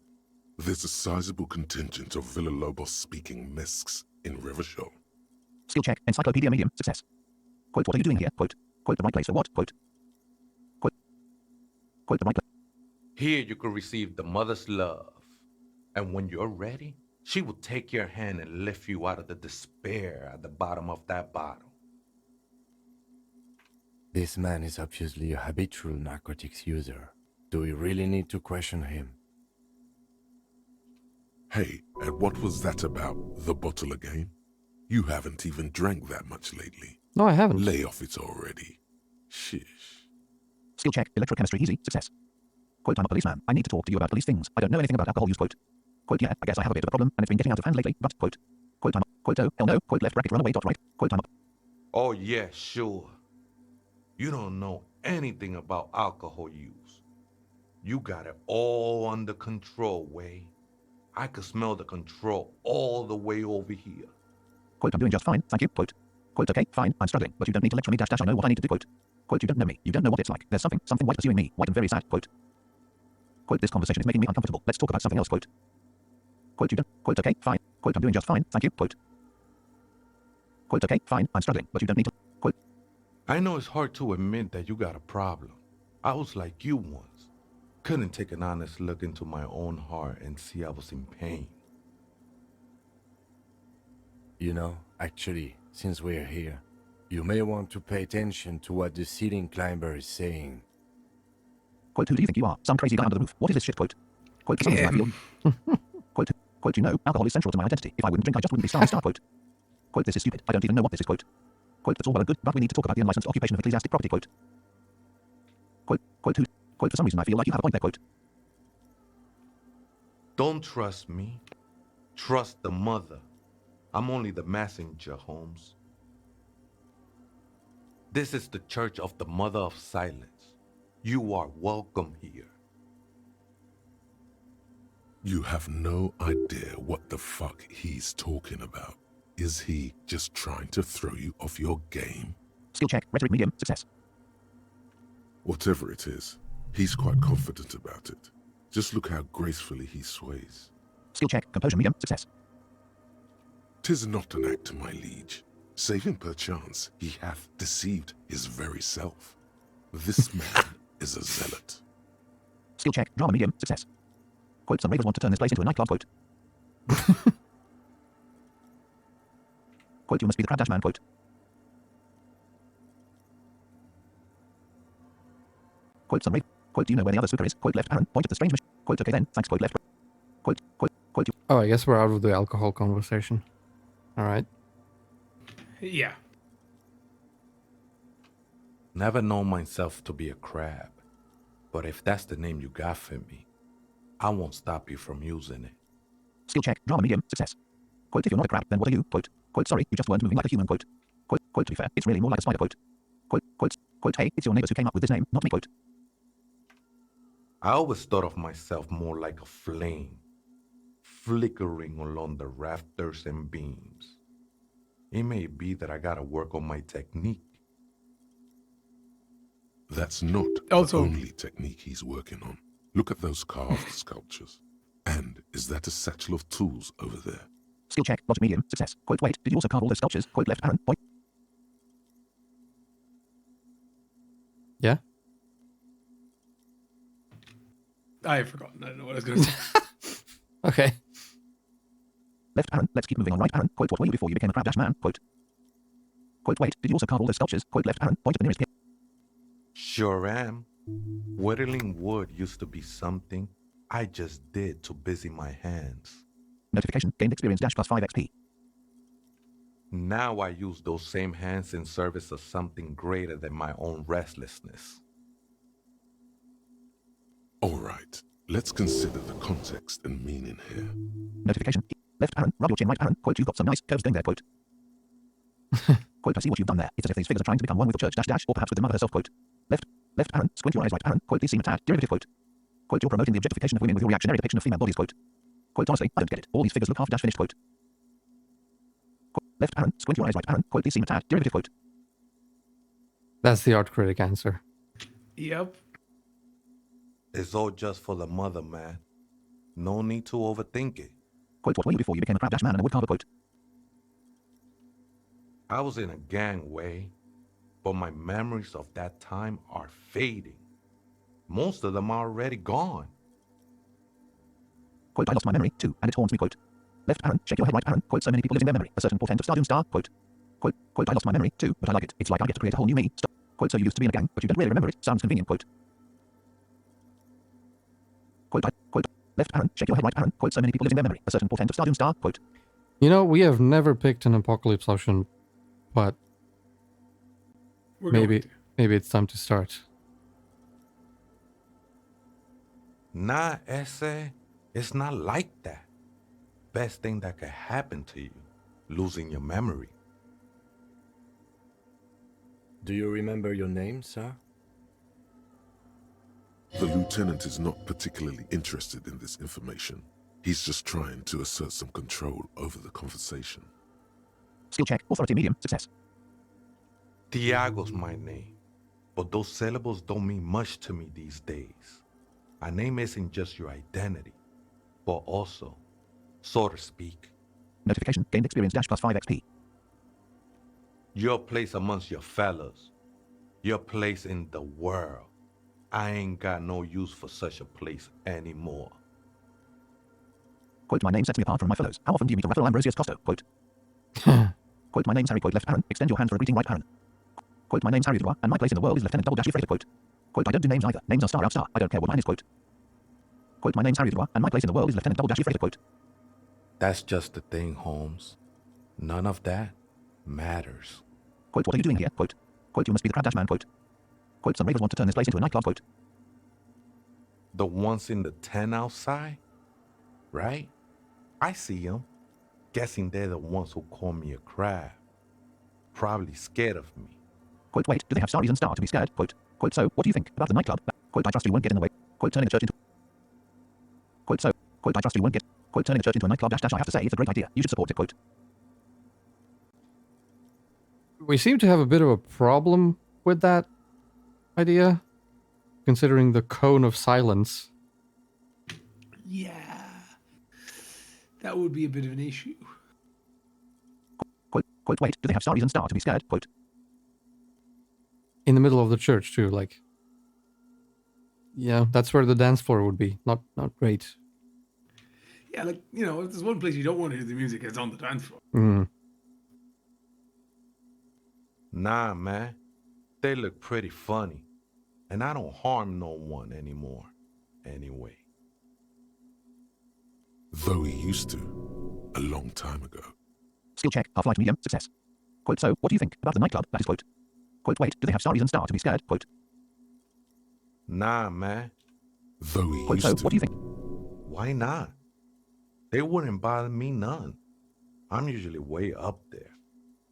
There's a sizable contingent of Villalobos-speaking Mesks in Revachol. Skill check. Encyclopedia medium. Success. Quote, what are you doing here? Quote, the right place for what? Quote, the right place. Here you can receive the mother's love. And when you're ready, she will take your hand and lift you out of the despair at the bottom of that bottle. This man is obviously a habitual narcotics user. Do we really need to question him? Hey, and what was that about, the bottle again? You haven't even drank that much lately. No, I haven't. Lay off it already. Shish. Skill check. Electrochemistry easy. Success. Quote, I'm a policeman. I need to talk to you about police things. I don't know anything about alcohol use. Quote, yeah, I guess I have a bit of a problem, and it's been getting out of hand lately, but, quote, I'm, quote, oh, hell no, quote, left bracket runaway dot right, quote, I'm up. Oh yeah, sure. You don't know anything about alcohol use. You got it all under control, Way. I could smell the control all the way over here. Quote, I'm doing just fine, thank you, quote, okay, fine, I'm struggling, but you don't need to lecture me, dash, I know what I need to do, quote, you don't know me, you don't know what it's like, there's something white pursuing me, white and very sad, quote, this conversation is making me uncomfortable, let's talk about something else, quote, you don't, quote, okay, fine, quote, I'm doing just fine, thank you, quote, okay, fine, I'm struggling, but you don't need to, quote. I know it's hard to admit that you got a problem. I was like you once. Couldn't take an honest look into my own heart and see I was in pain. You know, actually, since we're here, you may want to pay attention to what the ceiling climber is saying. Quote, who do you think you are? Some crazy guy under the roof. What is this shit? Quote, for some reason I feel. Quote, you know, alcohol is central to my identity. If I wouldn't drink, I just wouldn't be star, quote. This is stupid. I don't even know what this is, quote. That's all well and good, but we need to talk about the unlicensed occupation of ecclesiastic property, quote. Who, for some reason I feel like you have a point there, quote. Don't trust me. Trust the mother. I'm only the messenger, Holmes. This is the Church of the Mother of Silence. You are welcome here. You have no idea what the fuck he's talking about. Is he just trying to throw you off your game? Skill check, rhetoric medium, success. Whatever it is, he's quite confident about it. Just look how gracefully he sways. Skill check, composure medium, success. 'Tis not an act, my liege. Save him perchance, he hath deceived his very self. This man is a zealot. Skill check, drama medium, success. Some ravers want to turn this place into a nightclub, quote. You must be the crab dash man, quote. Some rave. Do you know where the other super is? Left Aaron, point at the strange machine. Okay then, thanks, left. Oh, I guess we're out of the alcohol conversation. Alright. Yeah. Never known myself to be a crab. But if that's the name you got for me, I won't stop you from using it. Skill check, drama medium, success. If you're not a crab, then what are you? Sorry, you just weren't moving like a human, quote. To be fair, it's really more like a spider, quote. Hey, it's your neighbors who came up with this name, not me, quote. I always thought of myself more like a flame, flickering along the rafters and beams. It may be that I gotta work on my technique. That's not Also, the only technique he's working on. Look at those carved sculptures. And is that a satchel of tools over there? Skill check, logic medium, success. Wait, did you also carve all those sculptures? Left Aaron, point. Yeah? I have forgotten. I don't know what I was going to say. Okay. Left Aaron, let's keep moving on. Right Aaron, what were you before you became a crab dash man? Quote, wait, did you also carve all those sculptures? Quote, left arrow, point to the nearest pin. Sure am. Whittling wood used to be something I just did to busy my hands. Notification, gained experience dash plus 5 XP. Now I use those same hands in service of something greater than my own restlessness. All right, let's consider the context and meaning here. Notification, left arrow, rub your chin, right arrow, quote, you've got some nice curves going there, quote. Quote, I see what you've done there. It's as if these figures are trying to become one with the church dash dash, or perhaps with the mother herself, quote. Left arrow, squint your eyes, right arrow, quote, these seem attached, derivative, quote. Quote, you're promoting the objectification of women with your reactionary depiction of female bodies, quote. Quote, honestly, I don't get it. All these figures look half dash finished, quote. Quote, left arrow, squint your eyes, right arrow, quote, these seem attached, derivative, quote. That's the art critic answer. Yep. It's all just for the mother, man. No need to overthink it. Quote, what were you before you became a crab dash man and a woodcarver, quote. I was in a gangway, but my memories of that time are fading. Most of them are already gone. Quote, I lost my memory, too, and it haunts me, quote. Left arrow, shake your head, right arrow, quote, so many people losing their memory. A certain portent of Stardoom Star, quote. Quote, I lost my memory, too, but I like it. It's like I get to create a whole new me. Stop. Quote, so you used to be in a gang, but you don't really remember it. Sounds convenient, quote. Quote, left arrow, shake your head, right arrow, quote, so many people losing their memory. A certain portent of Stardoom Star, quote. You know, we have never picked an apocalypse option, but We're maybe going it's time to start. Nah, Ese, it's not like that. Best thing that could happen to you, losing your memory. Do you remember your name, sir? The lieutenant is not particularly interested in this information. He's just trying to assert some control over the conversation. Skill check, authority medium, success. Tiago's my name, but those syllables don't mean much to me these days. A name isn't just your identity, but also, so to speak, Notification, gained experience dash plus 5 XP. your place amongst your fellows, your place in the world. I ain't got no use for such a place anymore. Quote, my name sets me apart from my fellows. How often do you meet a Revachol Ambrosius Costo? Quote. Quote, my name's Harry, quote, left Aaron. Extend your hand for a greeting, right Aaron. Quote, my name's Harry Dubois, and my place in the world is Lieutenant Double Dash Freighter, quote. Quote, I don't do names either. Names are star out star. I don't care what mine is, quote. Quote, my name's Harry Dubois, and my place in the world is Lieutenant Double Dash Freighter, quote. That's just the thing, Holmes. None of that matters. Quote, what are you doing here? Quote. Quote, you must be the Crab Dash man, quote. Quote, some ravers want to turn this place into a nightclub, quote. The ones in the tent outside? Right? I see them. Guessing they're the ones who call me a crab. Probably scared of me. Quote, wait, do they have star reason star to be scared? Quote. Quote, so, what do you think about the nightclub? Quote, I trust you won't get in the way. Quote, turning the church into... Quote, so, quote, I trust you won't get... Quote, turning the church into a nightclub dash dash, I have to say, it's a great idea. You should support it, quote. We seem to have a bit of a problem with that idea, considering the cone of silence. Yeah. That would be a bit of an issue. Quote, wait, do they have star reason star to be scared? Quote. In the middle of the church, too, like... Yeah, that's where the dance floor would be. Not great. Yeah, like, you know, if there's one place you don't want to hear the music, it's on the dance floor. Mm. Nah, man. They look pretty funny. And I don't harm no one anymore. Anyway. Though he used to, a long time ago. Skill check, half-life medium, success. Quote, so, what do you think about the nightclub? That is, quote. Quote, wait, do they have star reason star to be scared? Quote. Nah, man. Though he Quote, used so, to. what do you think? Why not? They wouldn't bother me none. I'm usually way up there,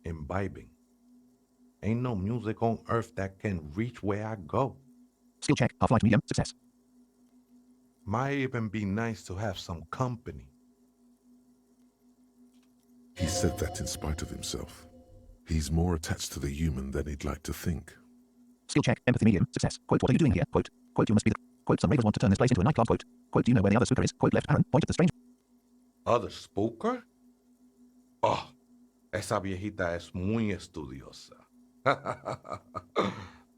imbibing. Ain't no music on earth that can reach where I go. Skill check, half-life medium, success. Might even be nice to have some company. He said that in spite of himself. He's more attached to the human than he'd like to think. Skill check, empathy medium, success. Quote, what are you doing here? Quote. Quote, you must be the... Quote, some ravers want to turn this place into a nightclub, quote. Quote, do you know where the other spooker is? Quote, left Aaron, point at the strange... Other spooker? Oh, esa viejita es muy estudiosa.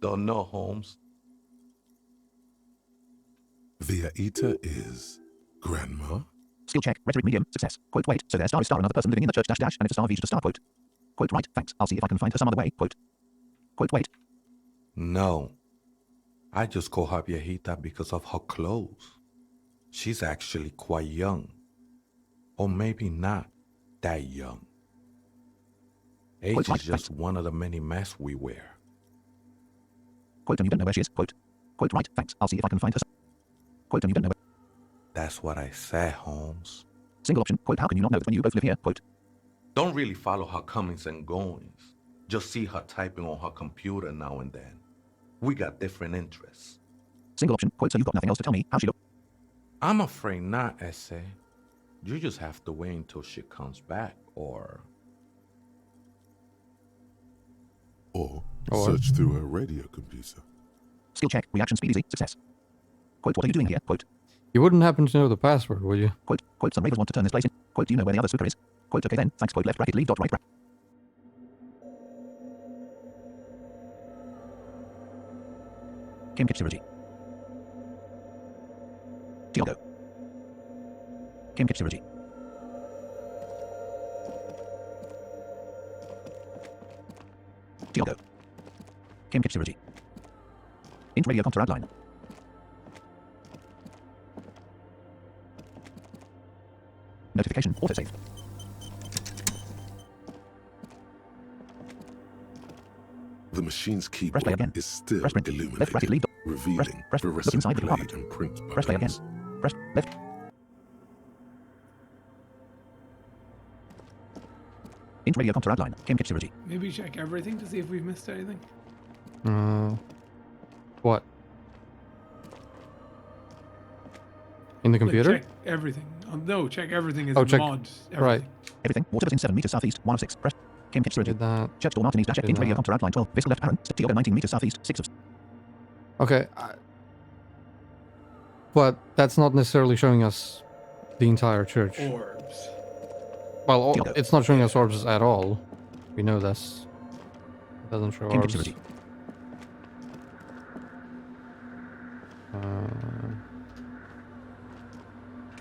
Don't know, Holmes. The Aita is Grandma? Skill check, rhetoric medium, success. Quote, wait, so their star is star another person living in the church dash dash, and if the star V should star, quote. Quote, right, thanks. I'll see if I can find her some other way. Quote, wait. No. I just call her viejita because of her clothes. She's actually quite young. Or maybe not that young. Age Quote, is right, just thanks. one of the many masks we wear. Quote, and you don't know where she is. Quote, right, thanks. I'll see if I can find her some. Quote, and you don't know where. That's what I said, Holmes. Single option. Quote, how can you not know that when you both live here? Quote, Don't really follow her comings and goings. Just see her typing on her computer now and then. We got different interests. single option. Quote, so you've got nothing else to tell me how she looks. I'm afraid not, Essay. You just have to wait until she comes back, or search through her radio computer. Skill check. Reaction speed easy. Success. Quote, what are you doing here? Quote, You wouldn't happen to know the password, would you? quote, some ravers want to turn this place in. Quote, do you know where the other swooper is? Quote, okay then, thanks. Quote, left bracket leave dot right bracket. Kim Kipsirigi. Diogo. Kim Kipsirigi. Diogo. Kim Kipsirigi. Int radio counter outline. Notification autosave. The machine's Press play keyboard again. is still Press print. Left bracket illuminated, leave. revealing Press. Look fluorescent inside the blade compartment. and print Press play again. buttons. Press left. Int radio counter outline. Kim Kipsirigi. Maybe check everything to see if we've missed anything. What? In the Like, computer? check everything. No, check everything as Oh, check- mod. Right. Everything. Water within 7 meters southeast. 1 of 6. Press. Kim Kipsirigi. Did that. Church door Martinez dash Did int radio that. counter outline 12. Vista left Aaron. Tioga 19 meters southeast. 6 of. Okay. But that's not necessarily showing us the entire church. Orbs. Well, Diogo. it's not showing us orbs at all. We know this. It doesn't show Kim orbs. Kipsirigi.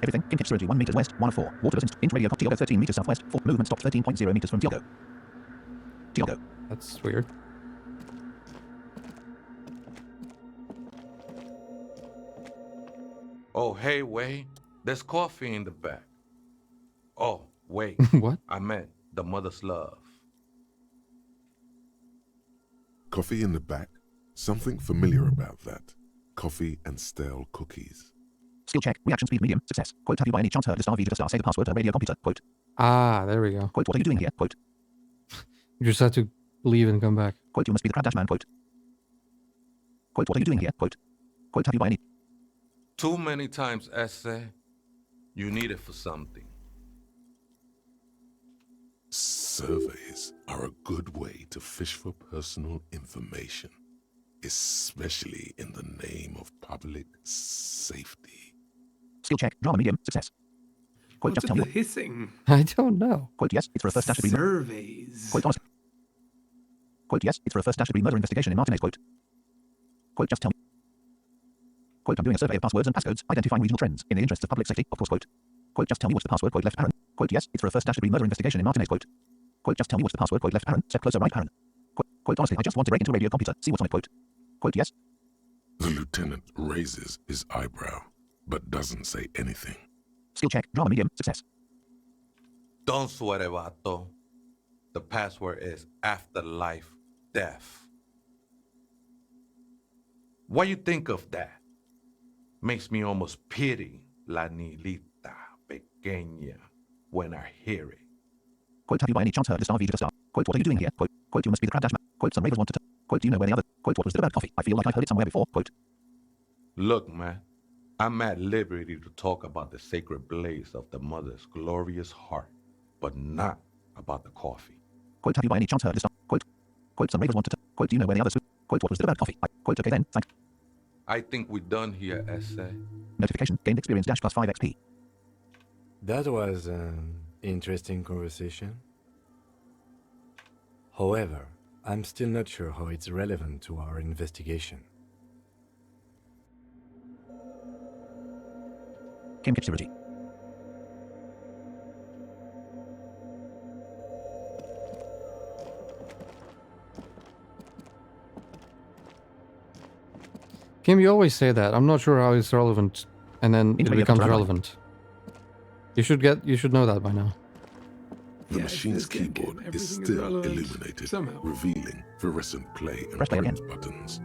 Everything. Kim Kipsirigi 1 meters west. 1 of 4. Water within. Int radio Tioga 13 meters southwest. 4. Movement stopped 13.0 meters from Diogo. Diogo. That's weird. oh, hey, wait, there's coffee in the back. Oh, wait, What? I meant the mother's love. Coffee in the back? Something familiar about that. Coffee and stale cookies. Skill check. Reaction speed medium. Success. Quote, have you by any chance heard the star Vita star say the password to radio computer? Quote, Ah, there we go. what are you doing here? Quote, You just had to leave and come back. you must be the crab dash man. Quote, what are you doing here? Quote, have you by any. Too many times, Essay. You need it for something. Surveys are a good way to fish for personal information, especially in the name of public safety. Skill check. Drama medium. Success. Quote, What's just with tell the me. hissing? I don't know. Quote, yes, it's for a first dash degree. Surveys. Quote, honestly. Quote, yes, it's for a first dash degree murder investigation in Martinez. Quote, just tell me. Quote, I'm doing a survey of passwords and passcodes, identifying regional trends in the interests of public safety. Of course, quote, just tell me what's the password. Quote, left Aaron. Quote, yes, it's for a first dash degree murder investigation in Martinez. Quote, just tell me what's the password. Quote, left Aaron. Step closer, right Aaron. Quote, honestly, I just want to break into a radio computer, see what's on it. Quote, yes. The lieutenant raises his eyebrow, but doesn't say anything. Skill check. Drama medium. Success. Don't sweat it, vato. The password is afterlife death. What you think of that? Makes me almost pity la niñita pequeña when I hear it. Quote, have you by any chance heard the star Vita star? Quote, what are you doing here? Quote, you must be the crab dash man. Quote, some ravers want to. Quote, do you know where the other. Quote, what was it about coffee? I feel like I've heard it somewhere before. Quote, Look, man, I'm at liberty to talk about the sacred blaze of the mother's glorious heart, but not about the coffee. quote, have you by any chance heard the star? Quote, some ravers want to. Quote, do you know where the other. Quote, what was it about coffee? Quote, okay then, thanks. I think we're done here, Essay. Notification. Gained experience dash plus 5 XP. That was an interesting conversation. However, I'm still not sure how it's relevant to our investigation. Kim Kipsirigi. Kim, you always say that. I'm not sure how it's relevant, and then it Intermediate becomes to relevant. You should know that by now. The Yeah, machine's this game, keyboard is everything is still relevant illuminated, somehow. revealing fluorescent play and Press play again. print buttons.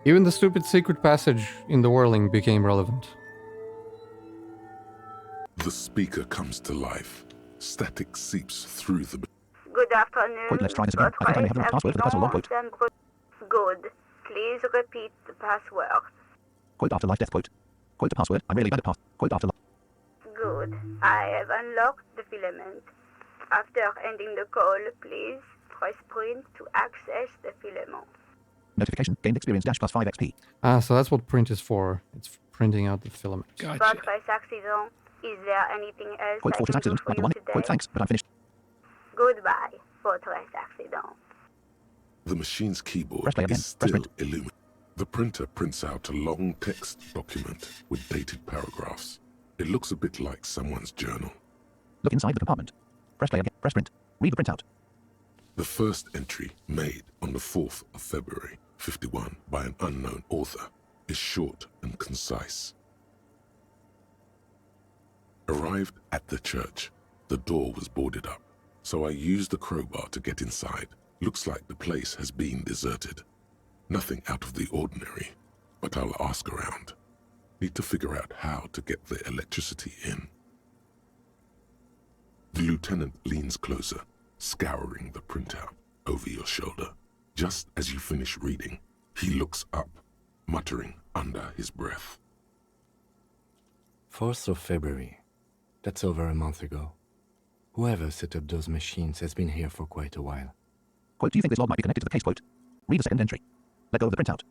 Even the stupid secret passage in the whirling became relevant. The speaker comes to life. Static seeps through the... Good afternoon. Quote, let's try this again. I think I may have the right password for the personal log, quote. Good. Please repeat the password. Quote after life death quote. Quote the password. I'm really bad at pass. Quote after life. Good. I have unlocked the filament. After ending the call, please press print to access the filament. Notification. Gained experience dash plus 5 XP. Ah, so that's what print is for. It's printing out the filament. Gotcha. Fortress accident. Is there anything else Quote I fortress can do accident. for Number you 1. today? Quote thanks, but I'm finished. Goodbye, Fortress accident. The machine's keyboard Press play again. is Press still print. illuminated. The printer prints out a long text document with dated paragraphs. It looks a bit like someone's journal. Look inside the compartment. Press play again. Press print. Read the printout. The first entry, made on the 4th of February, 51, by an unknown author, is short and concise. Arrived at the church, the door was boarded up, so I used the crowbar to get inside. Looks like the place has been deserted. Nothing out of the ordinary, but I'll ask around. Need to figure out how to get the electricity in. The lieutenant leans closer, scouring the printout over your shoulder. Just as you finish reading, he looks up, muttering under his breath. 4th of February. That's over a month ago. Whoever set up those machines has been here for quite a while. Quote, do you think this log might be connected to the case? Quote. Read the second entry. Let go of the printout.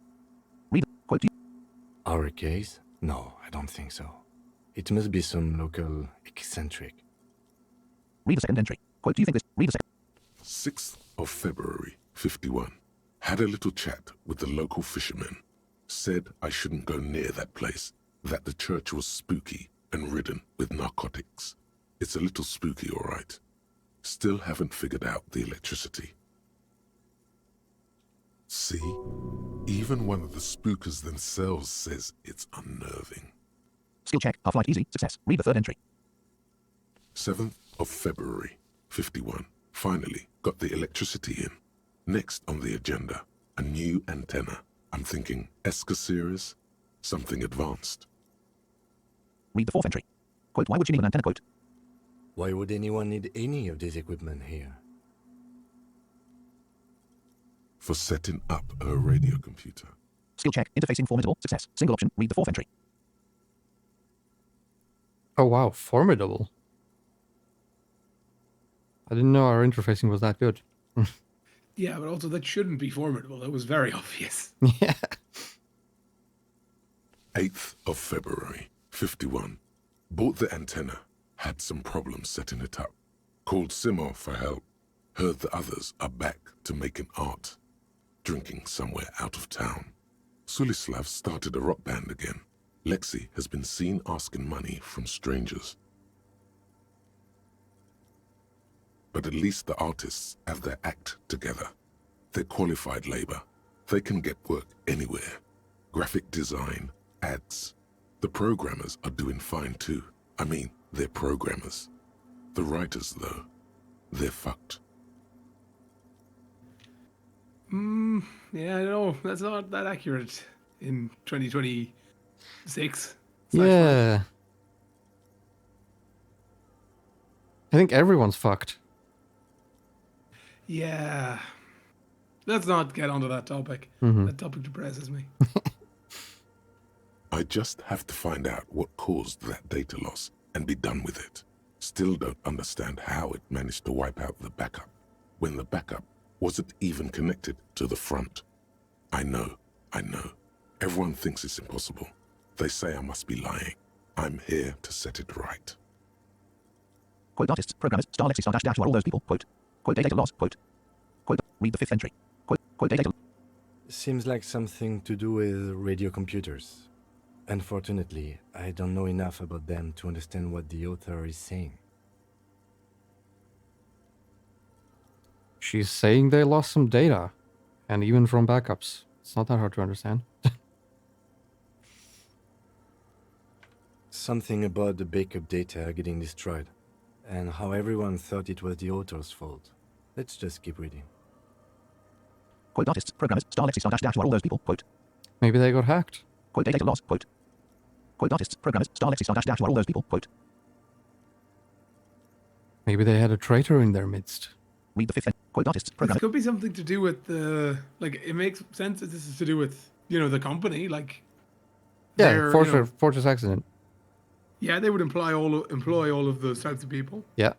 Read. Quote, do you... Our case? No, I don't think so. It must be some local eccentric. Read the second entry. Quote, do you think this... Read the second... 6th of February, 51. Had a little chat with the local fishermen. Said I shouldn't go near that place, that the church was spooky and ridden with narcotics. It's a little spooky, all right. Still haven't figured out the electricity. See? Even one of the spookers themselves says it's unnerving. Skill check. Half-life easy. Success. Read the third entry. 7th of February, 51. Finally got the electricity in. Next on the agenda, a new antenna. I'm thinking ESCA series, something advanced. Read the fourth entry. Quote, why would you need an antenna? Quote. Why would anyone need any of this equipment here? For setting up a radio computer. Skill check. Interfacing formidable. Success. Single option. Read the fourth entry. Oh wow, formidable. I didn't know our interfacing was that good. Yeah, but also that shouldn't be formidable. That was very obvious. Yeah. 8th of February, 51. Bought the antenna. Had some problems setting it up. Called Simo for help. Heard the others are back to making art. Drinking somewhere out of town. Sulislav started a rock band again. Lexi has been seen asking money from strangers. But at least the artists have their act together. They're qualified labor. They can get work anywhere. Graphic design, ads. The programmers are doing fine too. I mean, they're programmers. The writers, though, they're fucked. Yeah, no, that's not that accurate in 2026. Yeah. I think everyone's fucked. Yeah. Let's not get onto that topic. Mhm. That topic depresses me. I just have to find out what caused that data loss and be done with it. Still don't understand how it managed to wipe out the backup, when the backup wasn't even connected to the front. I know. Everyone thinks it's impossible. They say I must be lying. I'm here to set it right. Quote, artists, programmers, star Lexi, star dash dash, who are all those people? Quote. Quote, data loss. Quote. Quote, read the fifth entry. Quote, data. Seems like something to do with radio computers. Unfortunately, I don't know enough about them to understand what the author is saying. She's saying they lost some data, and even from backups. It's not that hard to understand. Something about the backup data getting destroyed, and how everyone thought it was the author's fault. Let's just keep reading. Quote artists, programmers, star Lexi, star dash dash, are all those people. Quote. Maybe they got hacked. Quote data loss. Quote. Quote artists, programmers, star Lexi, star dash dash, are all those people. Quote. Maybe they had a traitor in their midst. Read the fifth. Quote artists, This programmers. could be something to do with the like. It makes sense that this is to do with the company. Like, Yeah, their, Fortress accident. yeah, they would employ all of those types of people. Yeah.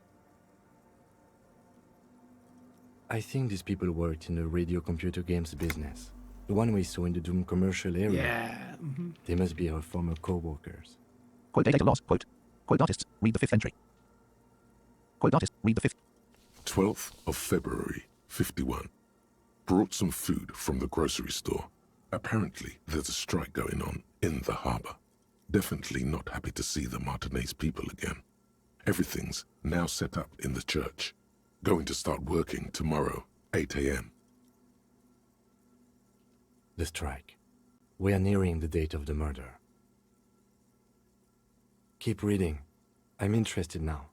I think these people worked in the radio computer games business. The one we saw in the Doom commercial area. Yeah. Mm-hmm. They must be our former co-workers. Quote data loss. Quote. Quote artists, read the fifth entry. Quote artist, read the fifth. 12th of February, 51. Brought some food from the grocery store. Apparently, there's a strike going on in the harbor. Definitely not happy to see the Martinez people again. Everything's now set up in the church. Going to start working tomorrow, 8 a.m. The strike. We are nearing the date of the murder. Keep reading. I'm interested now.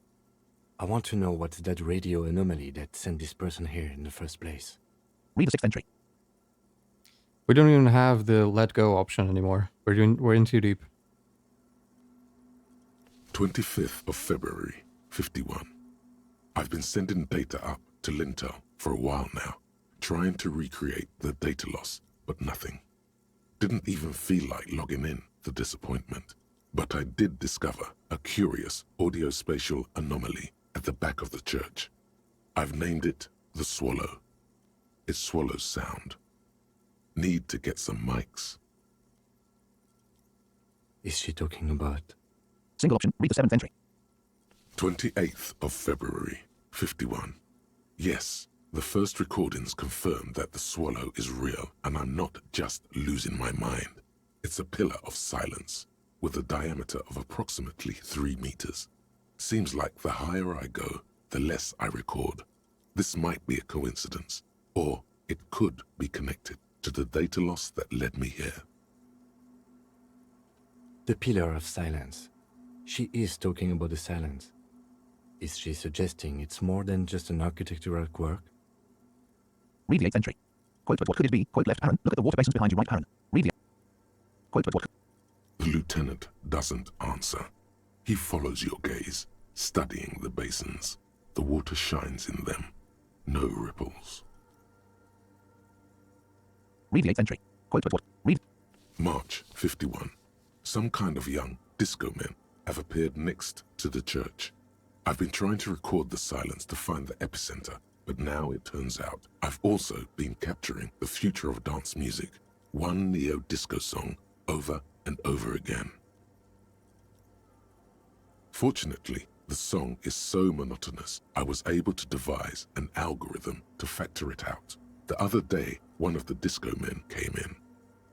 I want to know what's that radio anomaly that sent this person here in the first place. Read the sixth entry. We don't even have the let go option anymore. We're in too deep. 25th of February, 51. I've been sending data up to Lintel for a while now, trying to recreate the data loss, but nothing. Didn't even feel like logging in, the disappointment. But I did discover a curious audio-spatial anomaly at the back of the church. I've named it the Swallow. It swallows sound. Need to get some mics. Is she talking about? Single option, read the seventh entry. 28th of February, 51. Yes, the first recordings confirm that the Swallow is real and I'm not just losing my mind. It's a pillar of silence with a diameter of approximately 3 meters. Seems like the higher I go, the less I record. This might be a coincidence, or it could be connected to the data loss that led me here. The pillar of silence. She is talking about the silence. Is she suggesting it's more than just an architectural quirk? Read the eighth entry. Quote, but what could it be? Quote left parent, look at the water basins behind you right parent. Read the... Quote, but what... The lieutenant doesn't answer. He follows your gaze, studying the basins. The water shines in them. No ripples. Read the eighth entry. Quote, but what... Read... March 51. Some kind of young disco men have appeared next to the church. I've been trying to record the silence to find the epicenter, but now it turns out I've also been capturing the future of dance music, one neo-disco song over and over again. Fortunately, the song is so monotonous, I was able to devise an algorithm to factor it out. The other day, one of the disco men came in.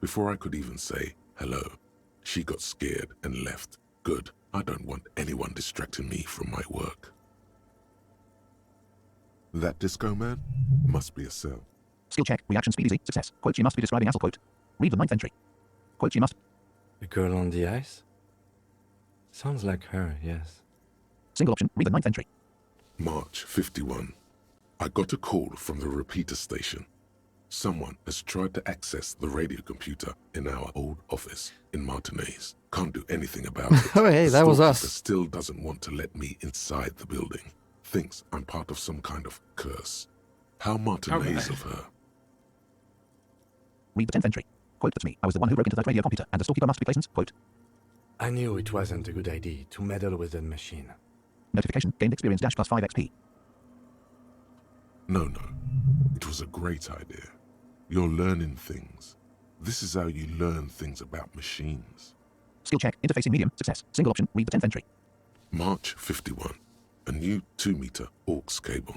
Before I could even say hello, she got scared and left. Good, I don't want anyone distracting me from my work. That disco man must be a cell. Skill check, reaction speed easy, success. Quote, she must be describing Ansel. Quote. Read the ninth entry. Quote, she must... The girl on the ice? Sounds like her, yes. Single option, read the ninth entry. March 51. I got a call from the repeater station. Someone has tried to access the radio computer in our old office in Martinez. Can't do anything about it. Oh, hey, The that was storekeeper us. still doesn't want to let me inside the building. Thinks I'm part of some kind of curse. How Martinez Okay. of her. Read the tenth entry. Quote, that's me. I was the one who broke into that radio computer, and the storekeeper must be placed. Quote. I knew it wasn't a good idea to meddle with that machine. Notification, gained experience dash plus 5 XP. No. It was a great idea. You're learning things. This is how you learn things about machines. Skill check, interfacing medium, success. Single option, read the 10th entry. March 51. A new 2-meter aux cable.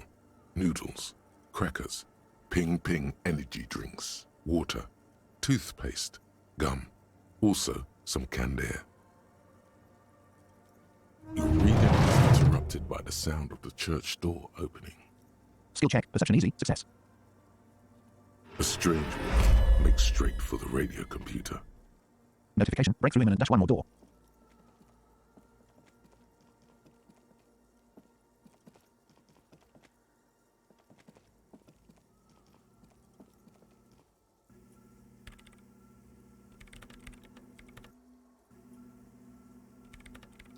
Noodles, crackers, ping energy drinks, water, toothpaste, gum. Also some canned air. Your reading is interrupted by the sound of the church door opening. Skill check, perception easy, success. A strange one. make straight for the radio computer. Notification. Breakthrough imminent. Dash one more door.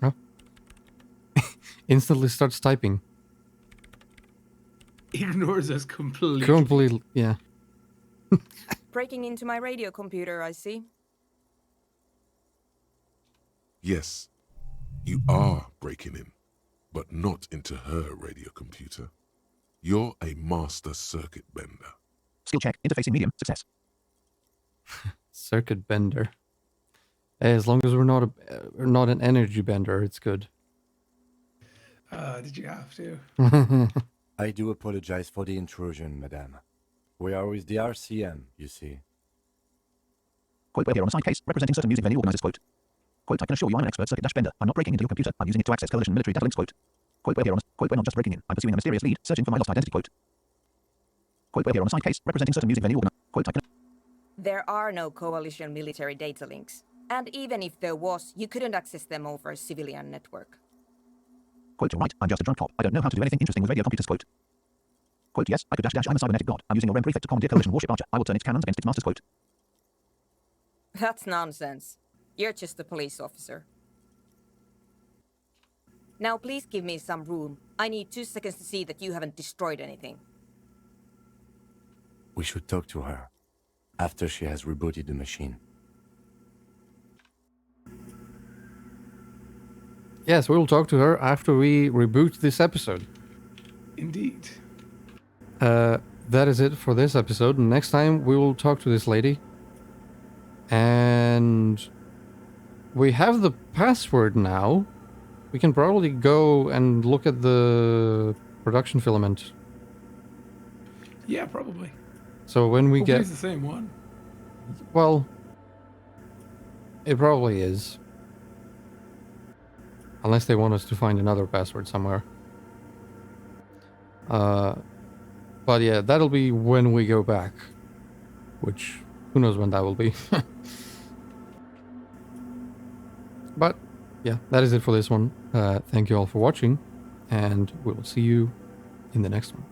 Oh. Instantly starts typing. Ignores us completely. Completely, yeah. Breaking into my radio computer, I see. Yes, you are breaking in, but not into her radio computer. You're a master circuit bender. Skill check. Interfacing medium. Success. Circuit bender. As long as we're not an energy bender, it's good. Did you have to? I do apologize for the intrusion, madame. We are with the RCM, you see. Quote, we're here on a side case representing certain music venue organizers. Quote, I can assure you I'm an expert circuit dash bender. I'm not breaking into your computer. I'm using it to access coalition military data links. Quote, we're here on we're not just breaking in. I'm pursuing a mysterious lead, searching for my lost identity. Quote, we're here on a side case representing certain music venue organizers. Quote, I can... There are no coalition military data links. And even if there was, you couldn't access them over a civilian network. Quote, you're right. I'm just a drunk cop. I don't know how to do anything interesting with radio computers. Quote, yes, I could dash. I'm a cybernetic god. I'm using a REM prefix to commandeer coalition warship Archer. I will turn its cannons against its masters. Quote, That's nonsense. You're just a police officer. Now please give me some room. I need 2 seconds to see that you haven't destroyed anything. We should talk to her after she has rebooted the machine. Yes, we'll talk to her after we reboot this episode. Indeed. That is it for this episode. Next time we will talk to this lady. And we have the password now. We can probably go and look at the production filament. Yeah, probably. So when we Hopefully get... it's the same one. Well, it probably is. Unless they want us to find another password somewhere. But yeah, that'll be when we go back. Which, who knows when that will be. But, yeah, that is it for this one. Thank you all for watching. And we'll see you in the next one.